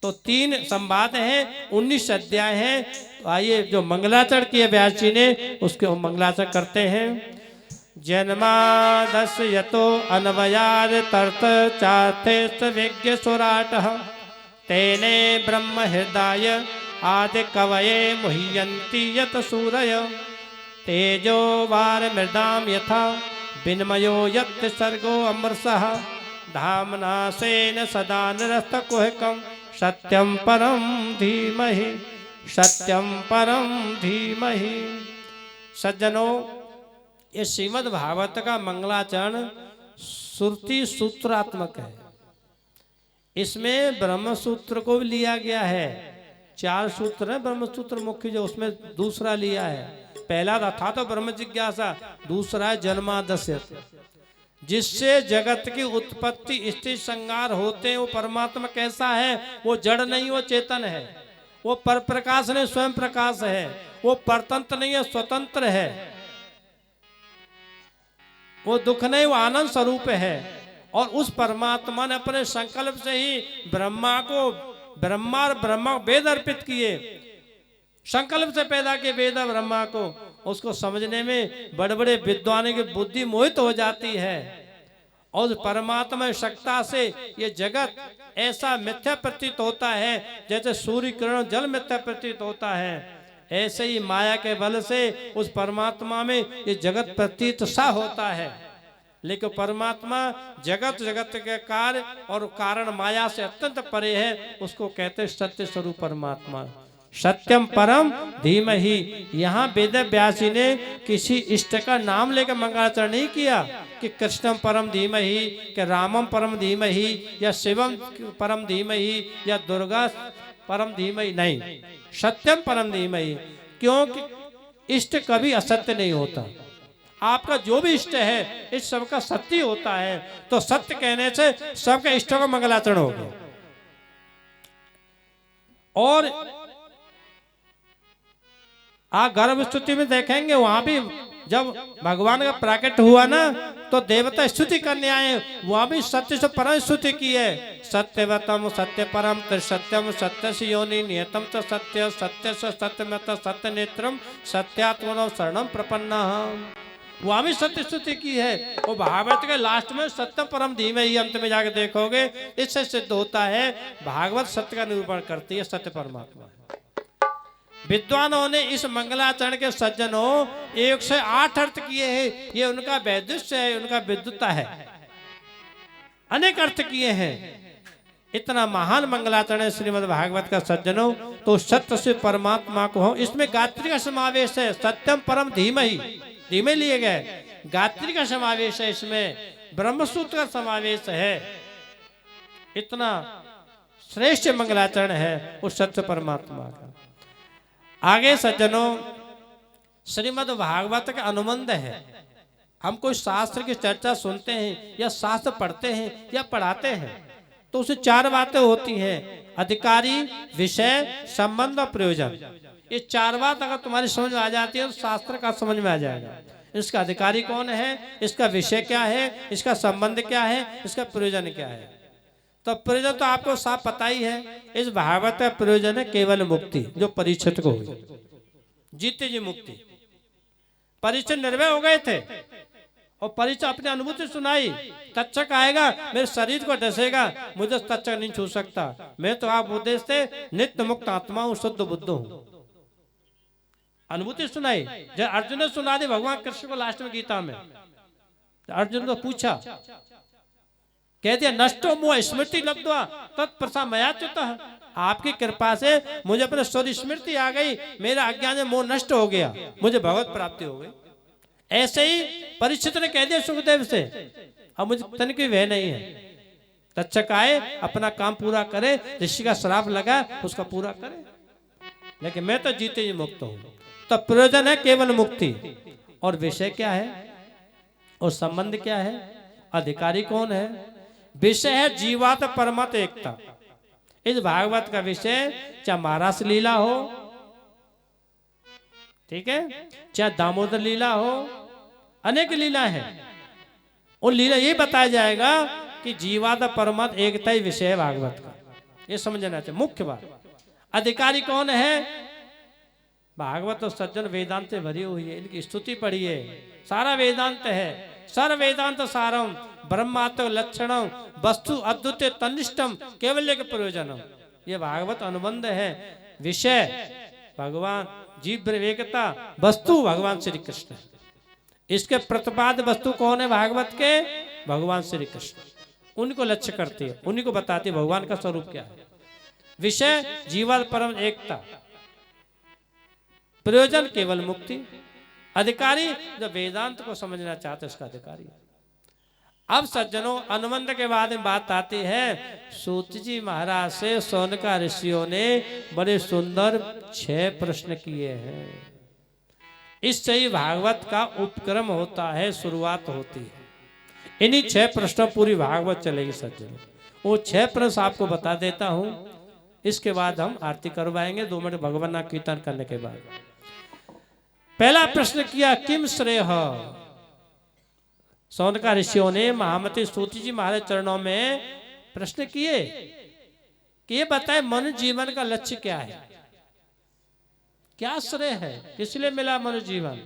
तो 3 संवाद हैं, 19 अध्याय हैं। तो आइए जो मंगलाचरण किए व्यास जी ने, उसके हम मंगलाचरण करते हैं। जन्मादस यतो अनवयाद तर्त चाथे विज्ञ सुराट तेने ब्रह्म हृदय आदि कवये मुह्यन्ति यत सूरय तेजो वार मृदाम यथा विनिमयो यत् सर्गो अमृतः धामना सेन सदा निरस्त कुहकं सत्यं परम धीमहि, सत्यं परम धीमहि। सज्जनों, ये श्रीमद् भागवत का मंगलाचरण श्रुति सूत्रात्मक है। इसमें ब्रह्म सूत्र को भी लिया गया है। 4 सूत्र है ब्रह्म सूत्र मुख्य, जो उसमें दूसरा लिया है। पहला था तो ब्रह्म जिज्ञासा, दूसरा है जन्मादस्य, जिससे जगत की उत्पत्ति स्थिति संहार होते हैं। वो परमात्मा कैसा है? वो जड़ नहीं, वो चेतन है। वो पर प्रकाश नहीं, स्वयं प्रकाश है। वो परतंत्र नहीं है, स्वतंत्र है। वो दुख नहीं, वो आनंद स्वरूप है। और उस परमात्मा ने अपने संकल्प से ही ब्रह्मा और ब्रह्मा वेद अर्पित किए, संकल्प से पैदा किए वेद ब्रह्मा को। उसको समझने में बड़े बड़े विद्वानों की बुद्धि मोहित हो जाती है। और परमात्मा शक्ति से ये जगत ऐसा मिथ्या प्रतीत होता है, जैसे सूर्य किरण जल मिथ्या प्रतीत होता है। ऐसे ही माया के बल से उस परमात्मा में ये जगत प्रतीत सा होता है। लेकिन परमात्मा जगत के कार्य और कारण माया से अत्यंत परे है। उसको कहते सत्य स्वरूप परमात्मा। सत्यम परम धीमहि। यहाँ वेद व्यास जी ने किसी इष्ट का नाम लेकर मंगलाचरण नहीं किया कि कृष्णम परम धीमहि, कि रामम परम धीमहि, या शिवम परम धीमहि, या दुर्गा परम धीमहि, नहीं, सत्यम परम धीमहि। क्योंकि इष्ट कभी असत्य नहीं होता। आपका जो भी इष्ट है इस सबका सत्य होता है, तो सत्य कहने से सबके इष्टों का मंगलाचरण हो गया। और आप गर्भ स्तुति में देखेंगे, वहां भी जब भगवान का प्राकट हुआ ना तो देवता स्तुति करने आए, वहां भी सत्य से परम स्तुति की है। सत्यवतम सत्य परम त्रिसत्यम सत्य से योनि नियतम च सत्य सत्य से सत्यमत सत्य नेत्रम सत्यात्मनो शरणम प्रपन्ना। वहां भी सत्य स्तुति की है। वो भागवत के लास्ट में सत्य परम धीमहि अंत में जाके देखोगे, इससे सिद्ध होता है भागवत सत्य का निरूपण करती है, सत्य परमात्मा। विद्वानों ने इस मंगलाचरण के सज्जनों 108 अर्थ किए हैं। ये उनका वैदुष्य है, उनका विद्वता है, अनेक अर्थ किए हैं। इतना महान मंगलाचरण है श्रीमद् भागवत का सज्जनों। तो सत्य से परमात्मा को हो, इसमें गायत्री का समावेश है। सत्यम परम धीमहि, धीमे लिए गए, गायत्री का समावेश है, इसमें ब्रह्मसूत्र का समावेश है। इतना श्रेष्ठ मंगलाचरण है उस सत्य परमात्मा का। आगे सज्जनों, श्रीमद् भागवत का अनुबंध है। हम कोई शास्त्र की चर्चा सुनते हैं या शास्त्र पढ़ते हैं या पढ़ाते हैं तो उससे 4 बातें होती हैं: अधिकारी, विषय, संबंध और प्रयोजन। ये 4 बात अगर तुम्हारी समझ में आ जाती है तो शास्त्र का समझ में आ जाएगा। इसका अधिकारी कौन है, इसका विषय क्या है, इसका संबंध क्या है, इसका प्रयोजन क्या है। तो प्रयोजन तो आपको साफ पता ही है। इस भागवत का प्रयोजन है केवल मुक्ति, जो परीक्षित को हुई, जीते जी मुक्ति। परीक्षित निर्भय हो गए थे और परीक्षित अपनी अनुभूति सुनाई। तक्षक आएगा, मेरे शरीर को डसेगा, मुझे तक्षक नहीं छू सकता, मैं तो आप उद्देश्य से नित्य मुक्त आत्मा हूं, शुद्ध बुद्ध हूं। अनुभूति सुनाई। जब अर्जुन ने सुना दी भगवान कृष्ण को लास्ट में गीता में, अर्जुन को पूछा, कह दिया नष्टो मोह स्मृति लब्ध्वा तत्प्रसा मयाच्युत। आपकी कृपा से मुझे अपने स्वर स्मृति आ गई, मेरा अज्ञान मोह नष्ट हो गया, मुझे भगवत प्राप्ति हो गई। ऐसे ही परीक्षित ने कह दिया सुखदेव से, अब मुझे तन की वह नहीं है। तक्षक आए, अपना काम पूरा करे, ऋषि का श्राप लगा उसका पूरा करे, लेकिन मैं तो जीते ही मुक्त हूं। तो प्रयोजन है केवल मुक्ति। और विषय क्या है और संबंध क्या है, अधिकारी कौन है। विषय है जीवात परमत एकता। इस भागवत का विषय चाहे महारास लीला हो, ठीक है, चाहे दामोदर लीला हो, अनेक लीला है। उन लीला ये बताया जाएगा कि जीवात परमत एकता ही विषय है भागवत का। ये समझना चाहिए मुख्य बात। अधिकारी कौन है, भागवत और सज्जन वेदांत से भरी हुई है, इनकी स्तुति पढ़िए, सारा वेदांत है। सर्व वेदांत सारम ब्रह्मात्म लक्षणम वस्तु अद्वितीय तनिष्ठम केवल्य के प्रयोजनम। ये भागवत अनुबंध है। विषय भगवान, जीव विवेकता, वस्तु भगवान श्री कृष्ण। इसके प्रतिपाद वस्तु कौन है भागवत के, भगवान श्री कृष्ण। उनको लक्ष्य करती है, उन्हीं को बताती है भगवान का स्वरूप क्या है। विषय जीवन परम एकता, प्रयोजन केवल मुक्ति। अधिकारी जो वेदांत को समझना चाहते उसका अधिकारी। अब सज्जनों, अनुबंध के बाद में बात आती है, सूत जी महाराज से सौनका ऋषियों ने बड़े सुंदर 6 प्रश्न किए हैं। इससे ही भागवत का उपक्रम होता है, शुरुआत होती है। इन्हीं 6 प्रश्नों पूरी भागवत चलेगी सज्जनों। वो 6 प्रश्न आपको बता देता हूं, इसके बाद हम आरती करवाएंगे 2 मिनट भगवान नाम कीर्तन करने के बाद। पहला प्रश्न किया, किम श्रेय। सौनका ऋषियों ने महामती सूत जी महाराज चरणों में प्रश्न किए कि ये बताए मनुष्य जीवन का लक्ष्य क्या है, क्या श्रेय है, किसलिए मिला मनुष्य जीवन।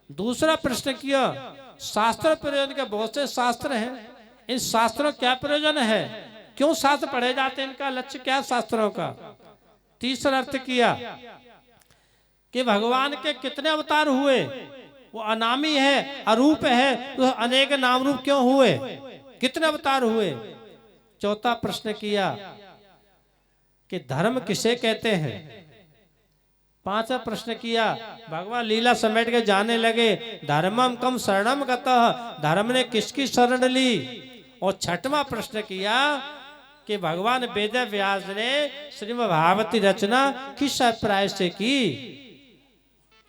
दूसरा प्रश्न किया, शास्त्र प्रयोजन के बहुत से शास्त्र हैं, इन शास्त्रों क्या प्रयोजन है, क्यों शास्त्र पढ़े जाते हैं, इनका लक्ष्य क्या शास्त्रों का। तीसरा अर्थ किया कि भगवान के कितने अवतार हुए, वो अनामी है, अरूप है, तो अनेक नाम रूप क्यों हुए, कितने अवतार हुए। चौथा प्रश्न किया कि धर्म किसे कहते हैं, पांचवा प्रश्न किया, भगवान लीला समेट के जाने लगे, धर्मम कम शरणम गतः, धर्म ने किसकी शरण ली। और छठवां प्रश्न किया कि भगवान वेद व्यास ने श्रीमद् भागवती रचना किस अभिप्राय से की,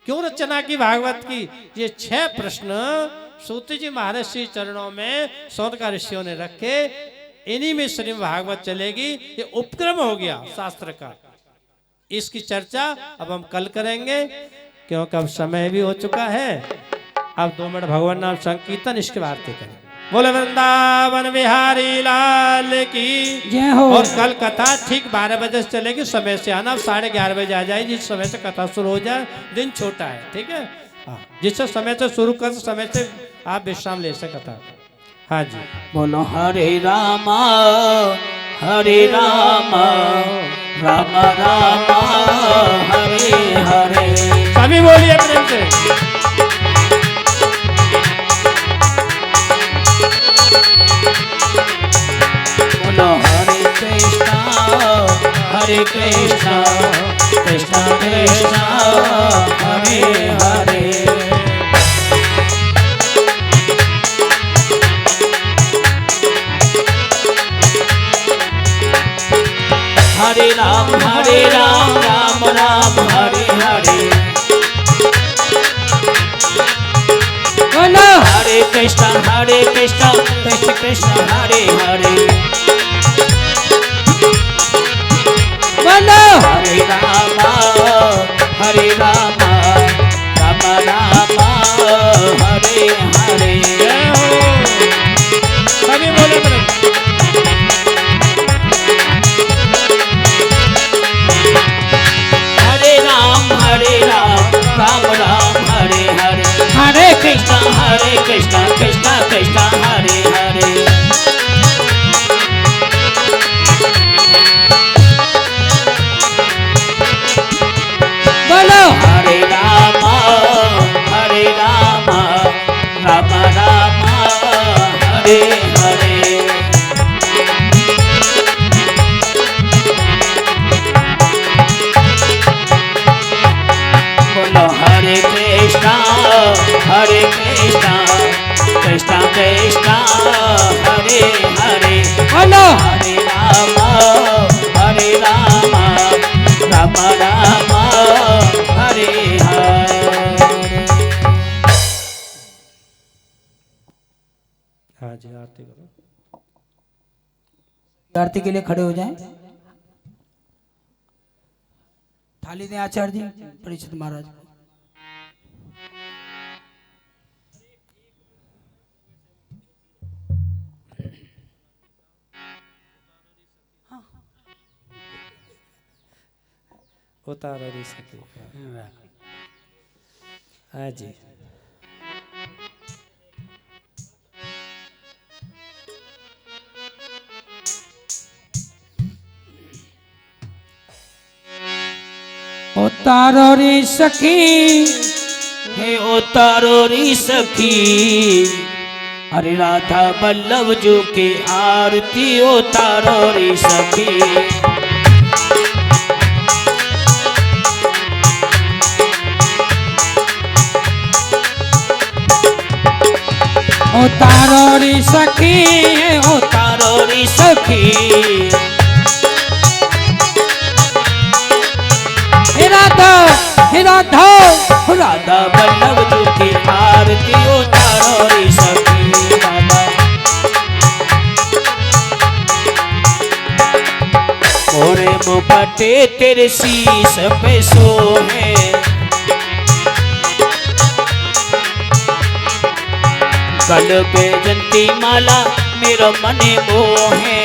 क्यों रचना की भागवत की। ये 6 प्रश्न सूत जी महर्षि चरणों में शौनकादिक ऋषियों ने रखे। इन्हीं में श्रीमद् भागवत चलेगी। ये उपक्रम हो गया शास्त्र का। इसकी चर्चा अब हम कल करेंगे, क्योंकि अब समय भी हो चुका है। अब 2 मिनट भगवान नाम संकीर्तन, इसके बाद करें। बोले वृंदावन बिहारी लाल की जय हो। और कल कथा ठीक 12 बजे से चलेगी। समय से आना, 11:30 बजे आ जाए, जिस समय से कथा शुरू हो जाए। दिन छोटा है, ठीक है। हाँ, जिस समय से शुरू कर समय से आप विश्राम ले सकते कथा। हाँ जी, बोलो हरे रामा राम राम हरे हरे। सभी बोलिए प्रेम से। बोलो हरे कृष्णा कृष्णा कृष्णा हरे हरे। हरे राम राम राम हरे हरे। बोलो हरे कृष्णा कृष्ण कृष्ण हरे हरे। बोलो हरे राम राम राम हरे हरे। सभी बोले प्रेम। हरे राम राम हरे हरे। हरे कृष्ण कृष्ण कृष्ण हरे हरे। बोलो हरे राम राम राम हरे हरे। बोलो हरे कृष्णा कृष्ण कृष्ण हरे हरे। बोलो हरे राम राम राम हरे हरे। हाँ जी, आरती करो। आरती के लिए खड़े हो जाएं। थाली दें आचार्य जी परीक्षित महाराज। उतारो री सके। हाँ जी, उतारो रे सखी हे उतारो री सखी। हरे राधा बल्लभ जो के आरती उतारो री सखी। उतारो रे सखी उतारो री सखी। राधा राधा बल्लभ जो की आरती उतारो री सखी। राधा मोरे मुपटे तेरे शीश पे सोहे। गल पे जंती माला मेरा मने मोहे।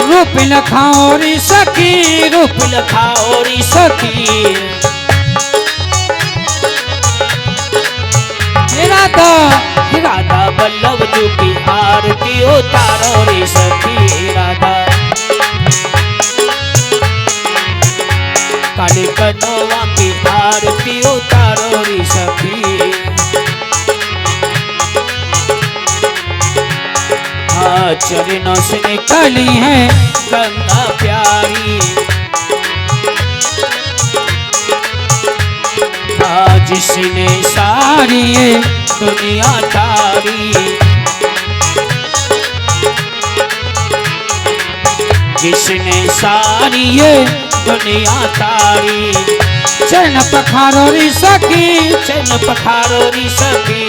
रूप लखाओ री सखी रूप लखाओ री सखी। राधा बल्लभ जो की आरती उतारो री सखी। राधा काली कनवा की आरती उतारो री सखी। चरणों से निकली है गंगा प्यारी। जिसने सारी ये दुनिया तारी, जिसने सारी ये दुनिया तारी। चरण पखारो री सखी, चरण पखारो री सखी।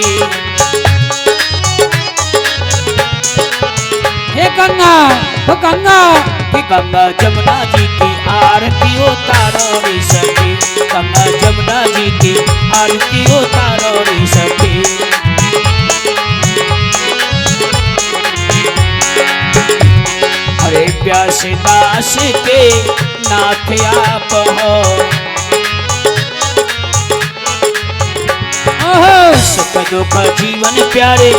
हे गंगा, हो गंगा, कि गंगा जमुना जी की आरती उतारो री सखी। गंगा जमुना जी की आरती उतारो री सखी। अरे प्यास दास के नाथ आप हो, सुख दुख जीवन प्यारे